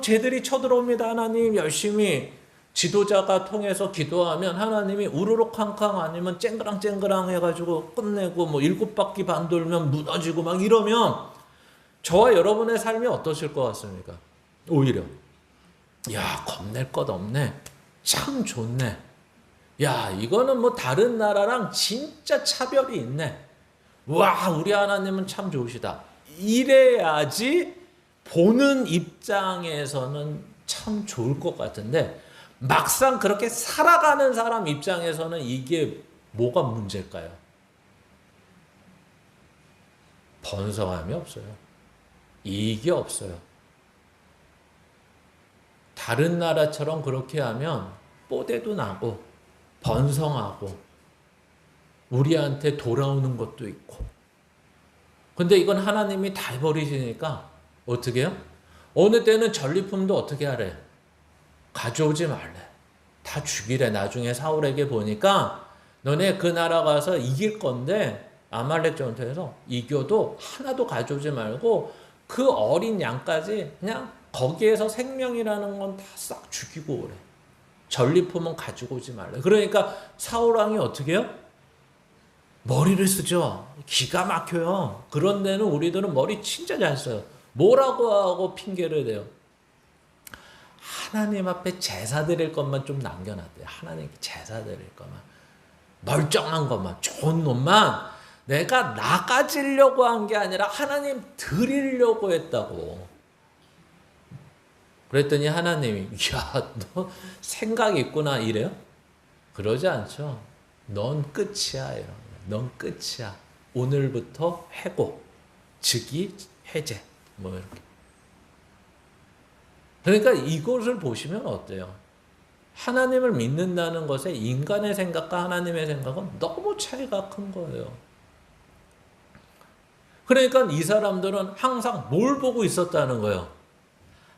쟤들이 쳐들어옵니다. 하나님 열심히 지도자가 통해서 기도하면 하나님이 우르르 캉캉 아니면 쨍그랑쨍그랑 해가지고 끝내고 뭐 7바퀴 반 돌면 무너지고 막 이러면 저와 여러분의 삶이 어떠실 것 같습니까? 오히려 야 겁낼 것 없네, 참 좋네, 야 이거는 뭐 다른 나라랑 진짜 차별이 있네, 와 우리 하나님은 참 좋으시다, 이래야지 보는 입장에서는 참 좋을 것 같은데 막상 그렇게 살아가는 사람 입장에서는 이게 뭐가 문제일까요? 번성함이 없어요. 이익이 없어요. 다른 나라처럼 그렇게 하면 뽀대도 나고 번성하고 우리한테 돌아오는 것도 있고, 근데 이건 하나님이 다 해버리시니까 어떻게 해요? 어느 때는 전리품도 어떻게 하래? 가져오지 말래. 다 죽이래. 나중에 사울에게 보니까 너네 그 나라 가서 이길 건데 아말렉 전투에서 이겨도 하나도 가져오지 말고 그 어린 양까지 그냥 거기에서 생명이라는 건 다 싹 죽이고 그래. 전리품은 가지고 오지 말래. 그러니까 사울 왕이 어떻게 해요? 머리를 쓰죠. 기가 막혀요. 그런 데는 우리들은 머리 진짜 잘 써요. 뭐라고 하고 핑계를 대요. 하나님 앞에 제사 드릴 것만 좀 남겨놨대요. 하나님께 제사 드릴 것만. 멀쩡한 것만, 좋은 놈만 내가 나가지려고 한 게 아니라 하나님 드리려고 했다고. 그랬더니 하나님이 야, 너 생각이 있구나 이래요? 그러지 않죠. 넌 끝이야. 이런 거예요. 넌 끝이야. 오늘부터 해고, 즉위, 해제 뭐 이렇게. 그러니까 이것을 보시면 어때요? 하나님을 믿는다는 것에 인간의 생각과 하나님의 생각은 너무 차이가 큰 거예요. 그러니까 이 사람들은 항상 뭘 보고 있었다는 거예요?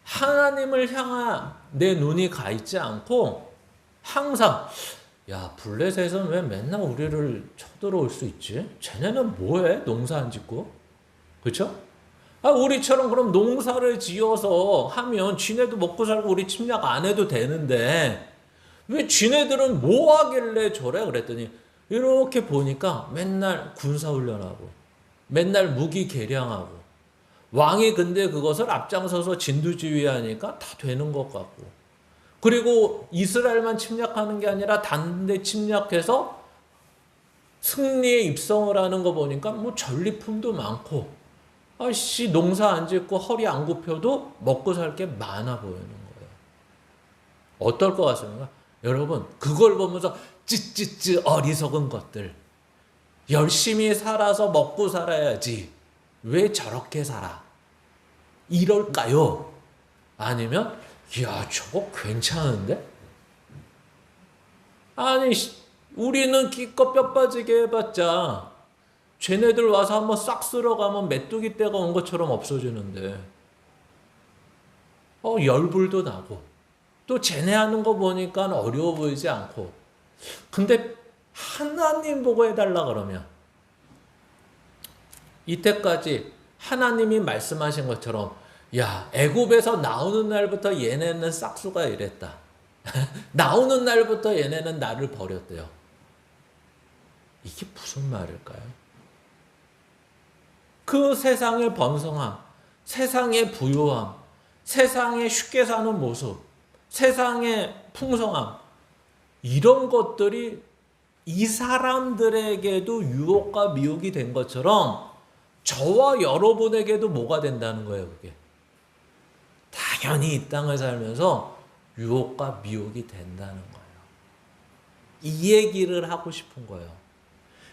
하나님을 향한 내 눈이 가 있지 않고 항상 야, 블레셋은 왜 맨날 우리를 쳐들어올 수 있지? 쟤네는 뭐해? 농사 안 짓고? 그렇죠? 우리처럼 그럼 농사를 지어서 하면 지네도 먹고 살고 우리 침략 안 해도 되는데 왜 지네들은 뭐 하길래 저래? 그랬더니 이렇게 보니까 맨날 군사훈련하고 맨날 무기 개량하고 왕이 근데 그것을 앞장서서 진두지휘하니까 다 되는 것 같고 그리고 이스라엘만 침략하는 게 아니라 단대 침략해서 승리에 입성을 하는 거 보니까 뭐 전리품도 많고 아씨 농사 안 짓고 허리 안 굽혀도 먹고 살 게 많아 보이는 거예요. 어떨 것 같습니까? 여러분 그걸 보면서 찌찌찌 어리석은 것들 열심히 살아서 먹고 살아야지 왜 저렇게 살아? 이럴까요? 아니면 야 저거 괜찮은데? 아니 우리는 기껏 뼈 빠지게 해봤자 쟤네들 와서 한번 싹 쓸어가면 메뚜기 떼가 온 것처럼 없어지는데 열불도 나고 또 쟤네 하는 거 보니까 어려워 보이지 않고 근데 하나님 보고 해달라 그러면 이때까지 하나님이 말씀하신 것처럼 야 애굽에서 나오는 날부터 얘네는 싹수가 이랬다. 나오는 날부터 얘네는 나를 버렸대요. 이게 무슨 말일까요? 그 세상의 번성함, 세상의 부유함, 세상에 쉽게 사는 모습, 세상의 풍성함 이런 것들이 이 사람들에게도 유혹과 미혹이 된 것처럼 저와 여러분에게도 뭐가 된다는 거예요, 그게. 당연히 이 땅을 살면서 유혹과 미혹이 된다는 거예요. 이 얘기를 하고 싶은 거예요.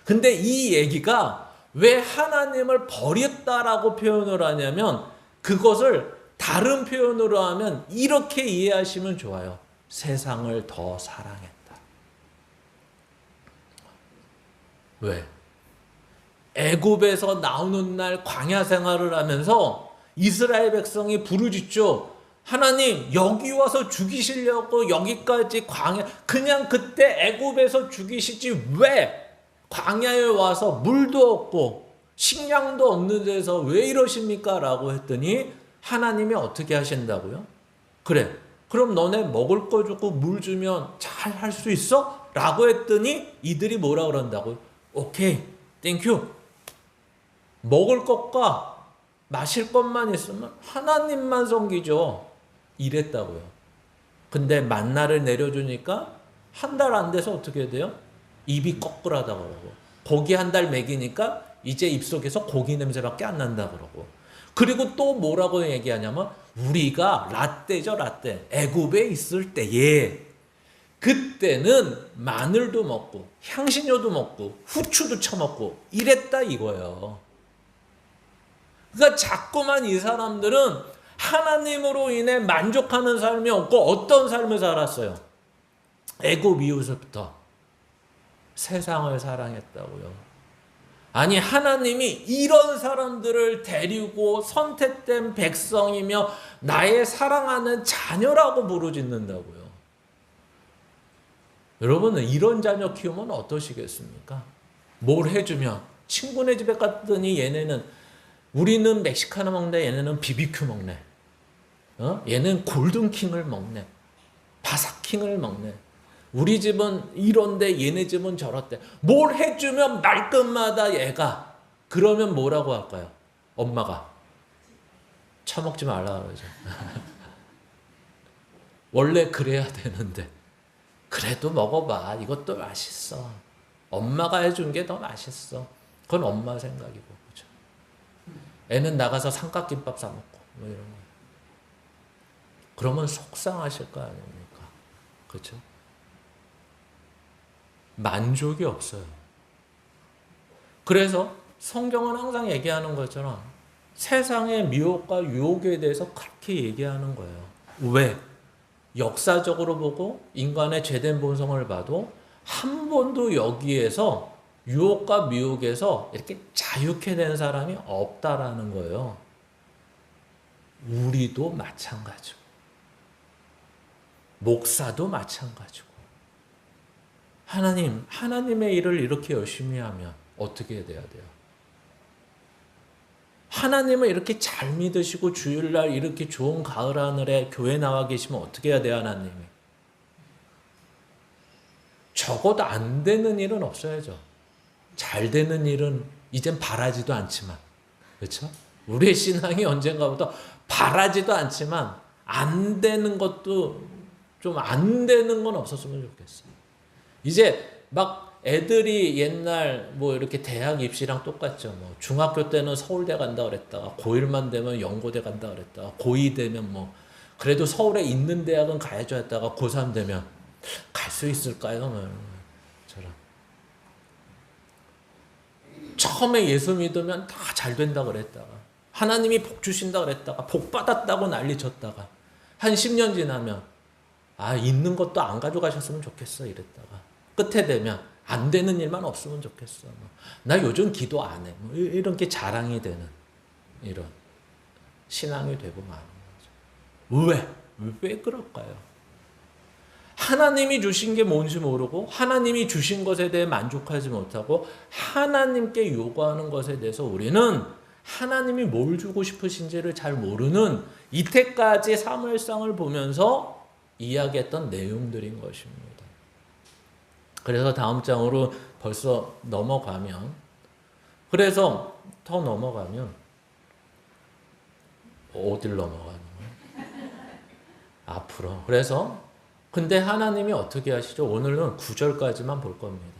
근데 이 얘기가 왜 하나님을 버렸다라고 표현을 하냐면 그것을 다른 표현으로 하면 이렇게 이해하시면 좋아요. 세상을 더 사랑했다. 왜? 애굽에서 나오는 날 광야 생활을 하면서 이스라엘 백성이 부르짖죠. 하나님 여기 와서 죽이시려고 여기까지 광야 그냥 그때 애굽에서 죽이시지 왜 광야에 와서 물도 없고 식량도 없는 데서 왜 이러십니까? 라고 했더니 하나님이 어떻게 하신다고요? 그래 그럼 너네 먹을 거 주고 물 주면 잘 할 수 있어? 라고 했더니 이들이 뭐라 그런다고요? 오케이 땡큐 먹을 것과 마실 것만 있으면 하나님만 섬기죠. 이랬다고요. 근데 만나를 내려주니까 한 달 안 돼서 어떻게 돼요? 입이 꺼끌하다 그러고 고기 한 달 먹이니까 이제 입속에서 고기 냄새밖에 안 난다 그러고 그리고 또 뭐라고 얘기하냐면 우리가 라떼죠 라떼 애굽에 있을 때에 그때는 마늘도 먹고 향신료도 먹고 후추도 쳐먹고 이랬다 이거예요. 그러니까 자꾸만 이 사람들은 하나님으로 인해 만족하는 삶이 없고 어떤 삶을 살았어요? 애굽 이후부터 세상을 사랑했다고요. 아니 하나님이 이런 사람들을 데리고 선택된 백성이며 나의 사랑하는 자녀라고 부르짖는다고요. 여러분은 이런 자녀 키우면 어떠시겠습니까? 뭘 해주면 친구네 집에 갔더니 얘네는 우리는 멕시카노 먹네, 얘네는 BBQ 먹네, 얘는 골든킹을 먹네, 바사킹을 먹네. 우리 집은 이런데 얘네 집은 저렇대. 뭘 해주면 말끝마다 얘가 그러면 뭐라고 할까요? 엄마가 처먹지 말라 그러죠. 원래 그래야 되는데 그래도 먹어봐. 이것도 맛있어. 엄마가 해준 게 더 맛있어. 그건 엄마 생각이고, 그죠? 애는 나가서 삼각김밥 사 먹고 뭐 이런 거. 그러면 속상하실 거 아닙니까? 그죠? 만족이 없어요. 그래서 성경은 항상 얘기하는 것처럼 세상의 미혹과 유혹에 대해서 그렇게 얘기하는 거예요. 왜? 역사적으로 보고 인간의 죄된 본성을 봐도 한 번도 여기에서 유혹과 미혹에서 이렇게 자유케 된 사람이 없다라는 거예요. 우리도 마찬가지고 목사도 마찬가지고 하나님의 일을 이렇게 열심히 하면 어떻게 돼야 돼요? 하나님을 이렇게 잘 믿으시고 주일날 이렇게 좋은 가을 하늘에 교회 나와 계시면 어떻게 해야 돼요, 하나님이? 적어도 안 되는 일은 없어야죠. 잘 되는 일은 이젠 바라지도 않지만, 그렇죠? 우리의 신앙이 언젠가부터 바라지도 않지만 안 되는 것도 좀 안 되는 건 없었으면 좋겠어요. 이제 막 애들이 옛날 뭐 이렇게 대학 입시랑 똑같죠. 뭐 중학교 때는 서울대 간다 그랬다가 고1만 되면 연고대 간다 그랬다가 고2 되면 뭐 그래도 서울에 있는 대학은 가야죠 했다가 고3 되면 갈 수 있을까요? 저런. 처음에 예수 믿으면 다 잘 된다 그랬다가 하나님이 복 주신다 그랬다가 복 받았다고 난리 쳤다가 한 10년 지나면 있는 것도 안 가져가셨으면 좋겠어 이랬다가 끝에 되면 안 되는 일만 없으면 좋겠어. 나 요즘 기도 안 해. 이런 게 자랑이 되는 이런 신앙이 되고 마는 거죠. 왜 그럴까요? 하나님이 주신 게 뭔지 모르고 하나님이 주신 것에 대해 만족하지 못하고 하나님께 요구하는 것에 대해서 우리는 하나님이 뭘 주고 싶으신지를 잘 모르는 이때까지 사무엘상을 보면서 이야기했던 내용들인 것입니다. 그래서 다음 장으로 벌써 넘어가면 그래서 더 넘어가면 어딜 넘어가는 거예요? 앞으로. 그래서 근데 하나님이 어떻게 하시죠? 오늘은 9절까지만 볼 겁니다.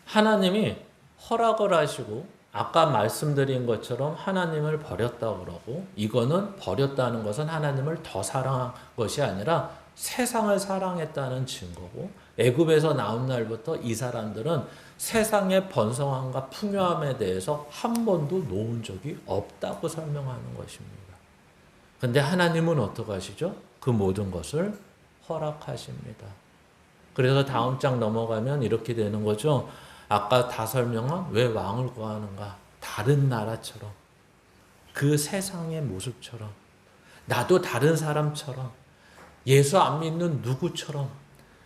하나님이 허락을 하시고 아까 말씀드린 것처럼 하나님을 버렸다고 그러고 이거는 버렸다는 것은 하나님을 더 사랑한 것이 아니라 세상을 사랑했다는 증거고 애굽에서 나온 날부터 이 사람들은 세상의 번성함과 풍요함에 대해서 한 번도 놓은 적이 없다고 설명하는 것입니다. 근데 하나님은 어떻게 하시죠? 그 모든 것을 허락하십니다. 그래서 다음 장 넘어가면 이렇게 되는 거죠. 아까 다 설명한 왜 왕을 구하는가? 다른 나라처럼 그 세상의 모습처럼 나도 다른 사람처럼 예수 안 믿는 누구처럼.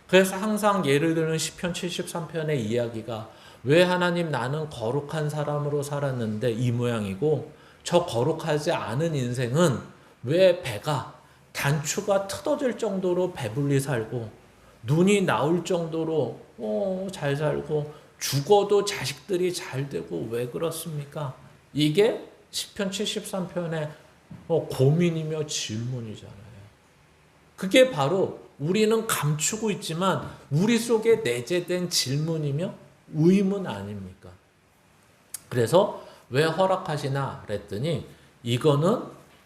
그래서 항상 예를 들면 시편 73편의 이야기가 왜 하나님 나는 거룩한 사람으로 살았는데 이 모양이고 저 거룩하지 않은 인생은 왜 배가 단추가 뜯어질 정도로 배불리 살고 눈이 나올 정도로 잘 살고 죽어도 자식들이 잘 되고 왜 그렇습니까? 이게 시편 73편의 고민이며 질문이잖아요. 그게 바로 우리는 감추고 있지만 우리 속에 내재된 질문이며 의문 아닙니까? 그래서 왜 허락하시나 그랬더니 이거는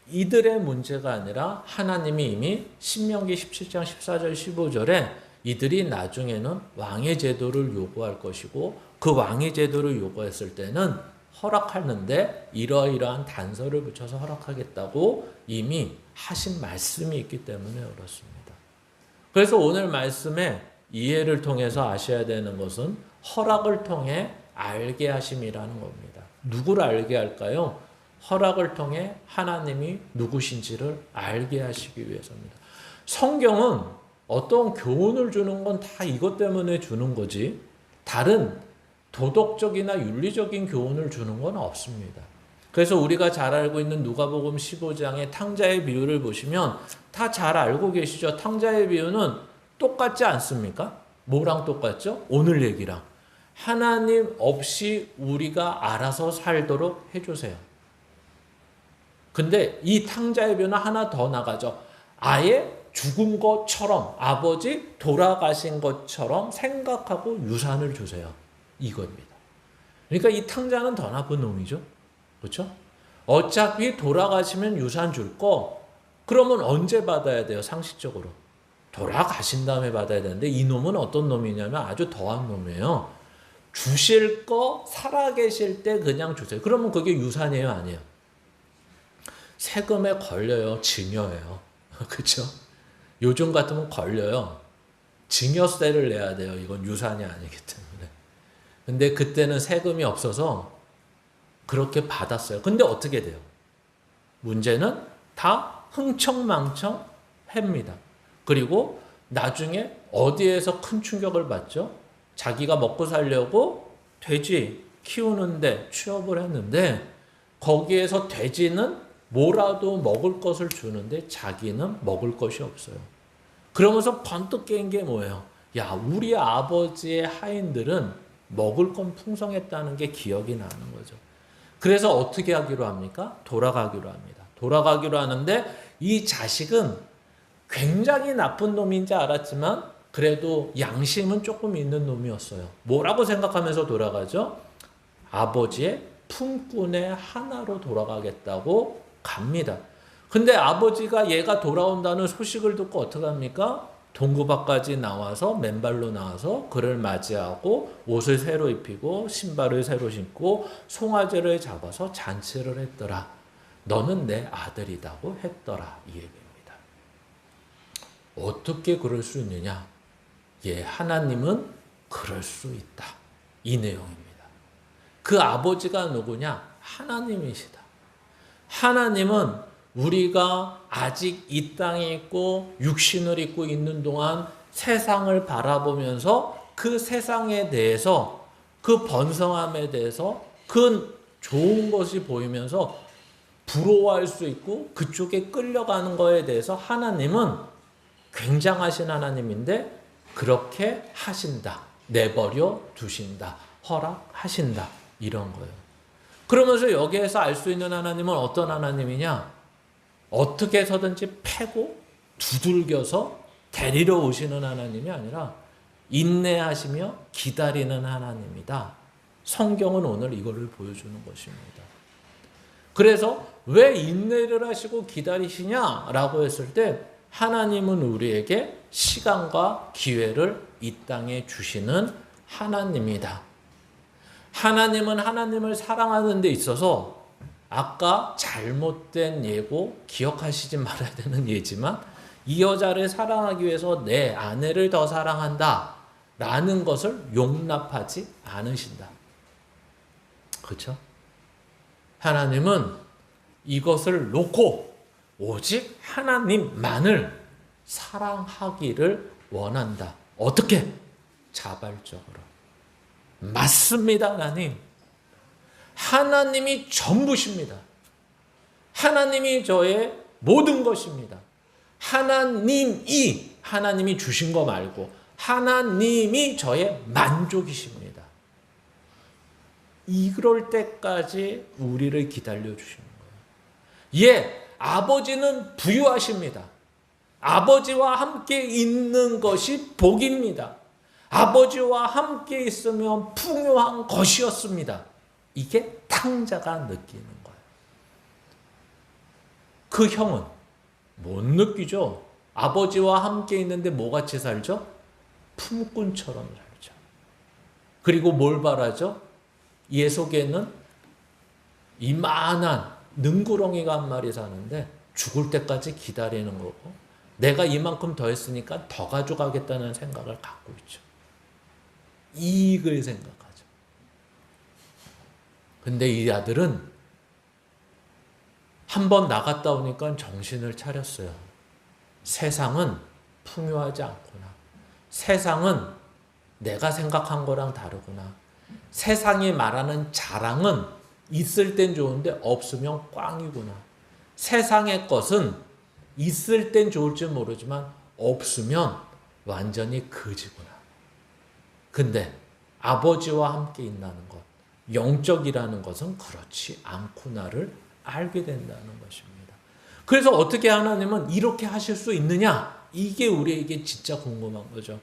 이들의 문제가 아니라 하나님이 이미 신명기 17장 14절 15절에 이들이 나중에는 왕의 제도를 요구할 것이고 그 왕의 제도를 요구했을 때는 허락하는데 이러이러한 단서를 붙여서 허락하겠다고 이미 하신 말씀이 있기 때문에 그렇습니다. 그래서 오늘 말씀의 이해를 통해서 아셔야 되는 것은 허락을 통해 알게 하심이라는 겁니다. 누구를 알게 할까요? 허락을 통해 하나님이 누구신지를 알게 하시기 위해서입니다. 성경은 어떤 교훈을 주는 건 다 이것 때문에 주는 거지 다른 도덕적이나 윤리적인 교훈을 주는 건 없습니다. 그래서 우리가 잘 알고 있는 누가복음 15장의 탕자의 비유를 보시면 다 잘 알고 계시죠? 탕자의 비유는 똑같지 않습니까? 뭐랑 똑같죠? 오늘 얘기랑. 하나님 없이 우리가 알아서 살도록 해주세요. 근데 이 탕자의 비유는 하나 더 나가죠. 아예 죽은 것처럼 아버지 돌아가신 것처럼 생각하고 유산을 주세요. 이겁니다. 그러니까 이 탕자는 더 나쁜 놈이죠. 그렇죠? 어차피 돌아가시면 유산 줄 거 그러면 언제 받아야 돼요? 상식적으로. 돌아가신 다음에 받아야 되는데 이 놈은 어떤 놈이냐면 아주 더한 놈이에요. 주실 거 살아계실 때 그냥 주세요. 그러면 그게 유산이에요? 아니에요? 세금에 걸려요. 증여예요. 그렇죠? 요즘 같으면 걸려요. 증여세를 내야 돼요. 이건 유산이 아니기 때문에. 근데 그때는 세금이 없어서 그렇게 받았어요. 근데 어떻게 돼요? 문제는 다 흥청망청 합니다. 그리고 나중에 어디에서 큰 충격을 받죠? 자기가 먹고 살려고 돼지 키우는데 취업을 했는데 거기에서 돼지는 뭐라도 먹을 것을 주는데 자기는 먹을 것이 없어요. 그러면서 번뜩 깬 게 뭐예요? 야, 우리 아버지의 하인들은 먹을 건 풍성했다는 게 기억이 나는 거죠. 그래서 어떻게 하기로 합니까? 돌아가기로 합니다. 돌아가기로 하는데 이 자식은 굉장히 나쁜 놈인지 알았지만 그래도 양심은 조금 있는 놈이었어요. 뭐라고 생각하면서 돌아가죠? 아버지의 품꾼의 하나로 돌아가겠다고 갑니다. 근데 아버지가 얘가 돌아온다는 소식을 듣고 어떻게 합니까? 동구밖까지 나와서 맨발로 나와서 그를 맞이하고 옷을 새로 입히고 신발을 새로 신고 송아지를 잡아서 잔치를 했더라. 너는 내 아들이라고 했더라. 이 얘기입니다. 어떻게 그럴 수 있느냐? 예, 하나님은 그럴 수 있다. 이 내용입니다. 그 아버지가 누구냐? 하나님이시다. 하나님은 우리가 아직 이 땅에 있고 육신을 입고 있는 동안 세상을 바라보면서 그 세상에 대해서 그 번성함에 대해서 그 좋은 것이 보이면서 부러워할 수 있고 그쪽에 끌려가는 거에 대해서 하나님은 굉장하신 하나님인데 그렇게 하신다. 내버려 두신다. 허락하신다. 이런 거예요. 그러면서 여기에서 알 수 있는 하나님은 어떤 하나님이냐? 어떻게 해서든지 패고 두들겨서 데리러 오시는 하나님이 아니라 인내하시며 기다리는 하나님이다. 성경은 오늘 이거를 보여주는 것입니다. 그래서 왜 인내를 하시고 기다리시냐라고 했을 때 하나님은 우리에게 시간과 기회를 이 땅에 주시는 하나님이다. 하나님은 하나님을 사랑하는 데 있어서 아까 잘못된 예고 기억하시지 말아야 되는 예지만 이 여자를 사랑하기 위해서 내 아내를 더 사랑한다 라는 것을 용납하지 않으신다. 그렇죠? 하나님은 이것을 놓고 오직 하나님만을 사랑하기를 원한다. 어떻게? 자발적으로. 맞습니다, 하나님. 하나님이 전부십니다. 하나님이 저의 모든 것입니다. 하나님이 주신 거 말고 하나님이 저의 만족이십니다. 이럴 때까지 우리를 기다려 주시는 거예요. 예, 아버지는 부유하십니다. 아버지와 함께 있는 것이 복입니다. 아버지와 함께 있으면 풍요한 것이었습니다. 이게 탕자가 느끼는 거예요. 그 형은 못 느끼죠. 아버지와 함께 있는데 뭐같이 살죠? 품꾼처럼 살죠. 그리고 뭘 바라죠? 얘 속에는 이만한 능구렁이가 한 마리 사는데 죽을 때까지 기다리는 거고 내가 이만큼 더 했으니까 더 가져가겠다는 생각을 갖고 있죠. 이익을 생각하죠. 근데 이 아들은 한번 나갔다 오니까 정신을 차렸어요. 세상은 풍요하지 않구나. 세상은 내가 생각한 거랑 다르구나. 세상이 말하는 자랑은 있을 땐 좋은데 없으면 꽝이구나. 세상의 것은 있을 땐 좋을지 모르지만 없으면 완전히 거지구나. 근데 아버지와 함께 있다는 것, 영적이라는 것은 그렇지 않구나를 알게 된다는 것입니다. 그래서 어떻게 하나님은 이렇게 하실 수 있느냐? 이게 우리에게 진짜 궁금한 거죠.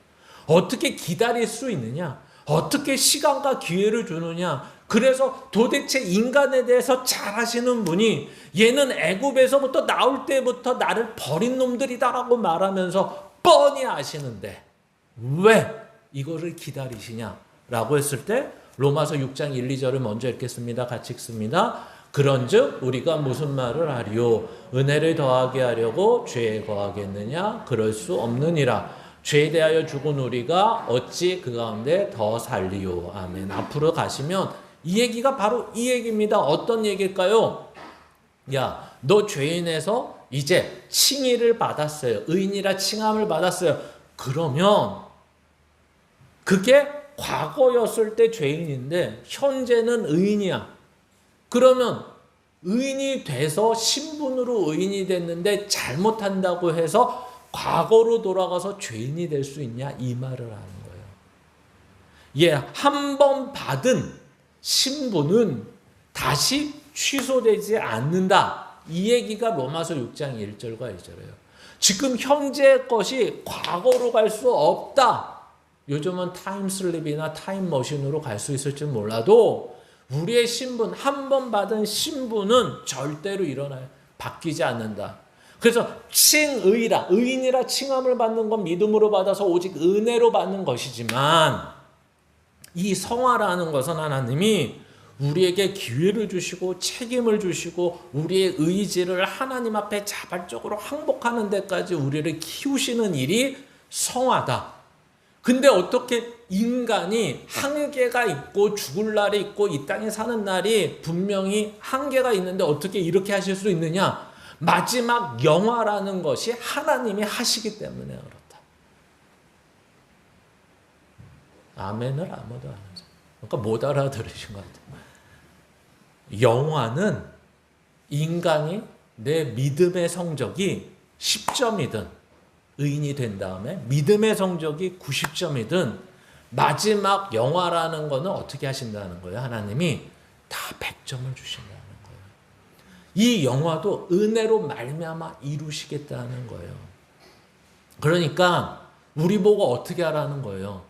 어떻게 기다릴 수 있느냐? 어떻게 시간과 기회를 주느냐? 그래서 도대체 인간에 대해서 잘 아시는 분이 얘는 애굽에서부터 나올 때부터 나를 버린 놈들이다라고 말하면서 뻔히 아시는데 왜 이거를 기다리시냐라고 했을 때 로마서 6장 1, 2절을 먼저 읽겠습니다. 같이 읽습니다. 그런즉 우리가 무슨 말을 하리요? 은혜를 더하게 하려고 죄에 거하겠느냐? 그럴 수 없느니라. 죄에 대하여 죽은 우리가 어찌 그 가운데 더 살리요? 아멘. 앞으로 가시면 이 얘기가 바로 이 얘기입니다. 어떤 얘기일까요? 야, 너 죄인에서 이제 칭의를 받았어요. 의인이라 칭함을 받았어요. 그러면 그게 과거였을 때 죄인인데 현재는 의인이야. 그러면 의인이 돼서 신분으로 의인이 됐는데 잘못한다고 해서 과거로 돌아가서 죄인이 될 수 있냐? 이 말을 하는 거예요. 예, 한 번 받은 신분은 다시 취소되지 않는다. 이 얘기가 로마서 6장 1절과 2절이에요. 지금 현재의 것이 과거로 갈 수 없다. 요즘은 타임슬립이나 타임머신으로 갈 수 있을지 몰라도 우리의 신분, 한 번 받은 신분은 절대로 일어나요. 바뀌지 않는다. 그래서 칭의라, 의인이라 칭함을 받는 건 믿음으로 받아서 오직 은혜로 받는 것이지만 이 성화라는 것은 하나님이 우리에게 기회를 주시고 책임을 주시고 우리의 의지를 하나님 앞에 자발적으로 항복하는 데까지 우리를 키우시는 일이 성화다. 근데 어떻게 인간이 한계가 있고 죽을 날이 있고 이 땅에 사는 날이 분명히 한계가 있는데 어떻게 이렇게 하실 수 있느냐? 마지막 영화라는 것이 하나님이 하시기 때문에 그렇다. 아멘을 아무도 안 하죠. 그러니까 못 알아들으신 것 같아요. 영화는 인간이 내 믿음의 성적이 10점이든 의인이 된 다음에 믿음의 성적이 90점이든 마지막 영화라는 거는 어떻게 하신다는 거예요? 하나님이 다 100점을 주신다는 거예요. 이 영화도 은혜로 말미암아 이루시겠다는 거예요. 그러니까 우리 보고 어떻게 하라는 거예요?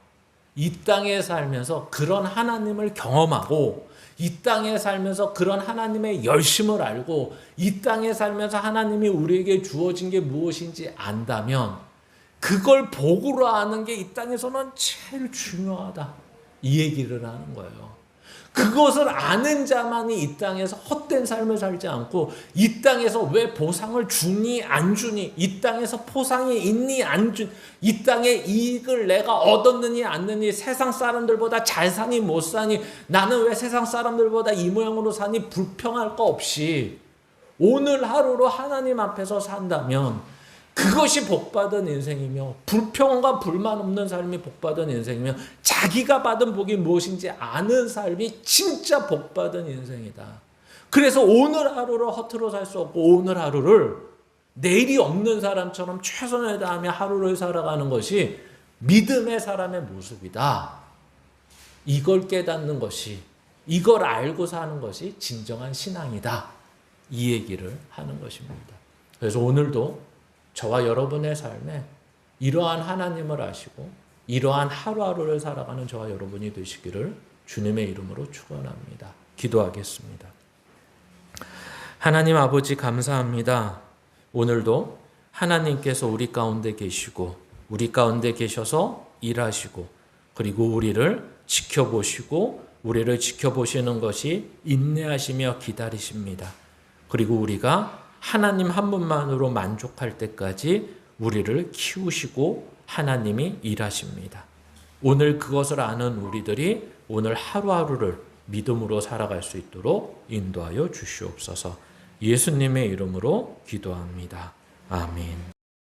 이 땅에 살면서 그런 하나님을 경험하고 이 땅에 살면서 그런 하나님의 열심을 알고 이 땅에 살면서 하나님이 우리에게 주어진 게 무엇인지 안다면 그걸 복으로 아는 게 이 땅에서는 제일 중요하다. 이 얘기를 하는 거예요. 그것을 아는 자만이 이 땅에서 헛된 삶을 살지 않고 이 땅에서 왜 보상을 주니 안 주니 이 땅에서 포상이 있니 안 주니 이 땅의 이익을 내가 얻었느니 안 얻느니 세상 사람들보다 잘 사니 못 사니 나는 왜 세상 사람들보다 이 모양으로 사니 불평할 거 없이 오늘 하루로 하나님 앞에서 산다면 그것이 복받은 인생이며 불평과 불만 없는 삶이 복받은 인생이며 자기가 받은 복이 무엇인지 아는 삶이 진짜 복받은 인생이다. 그래서 오늘 하루를 허투루 살 수 없고 오늘 하루를 내일이 없는 사람처럼 최선을 다하며 하루를 살아가는 것이 믿음의 사람의 모습이다. 이걸 깨닫는 것이 이걸 알고 사는 것이 진정한 신앙이다. 이 얘기를 하는 것입니다. 그래서 오늘도 저와 여러분의 삶에 이러한 하나님을 아시고 이러한 하루하루를 살아가는 저와 여러분이 되시기를 주님의 이름으로 축원합니다. 기도하겠습니다. 하나님 아버지 감사합니다. 오늘도 하나님께서 우리 가운데 계시고 우리 가운데 계셔서 일하시고 그리고 우리를 지켜보시고 우리를 지켜보시는 것이 인내하시며 기다리십니다. 그리고 우리가 하나님 한 분만으로 만족할 때까지 우리를 키우시고 하나님이 일하십니다. 오늘 그것을 아는 우리들이 오늘 하루하루를 믿음으로 살아갈 수 있도록 인도하여 주시옵소서. 예수님의 이름으로 기도합니다. 아멘.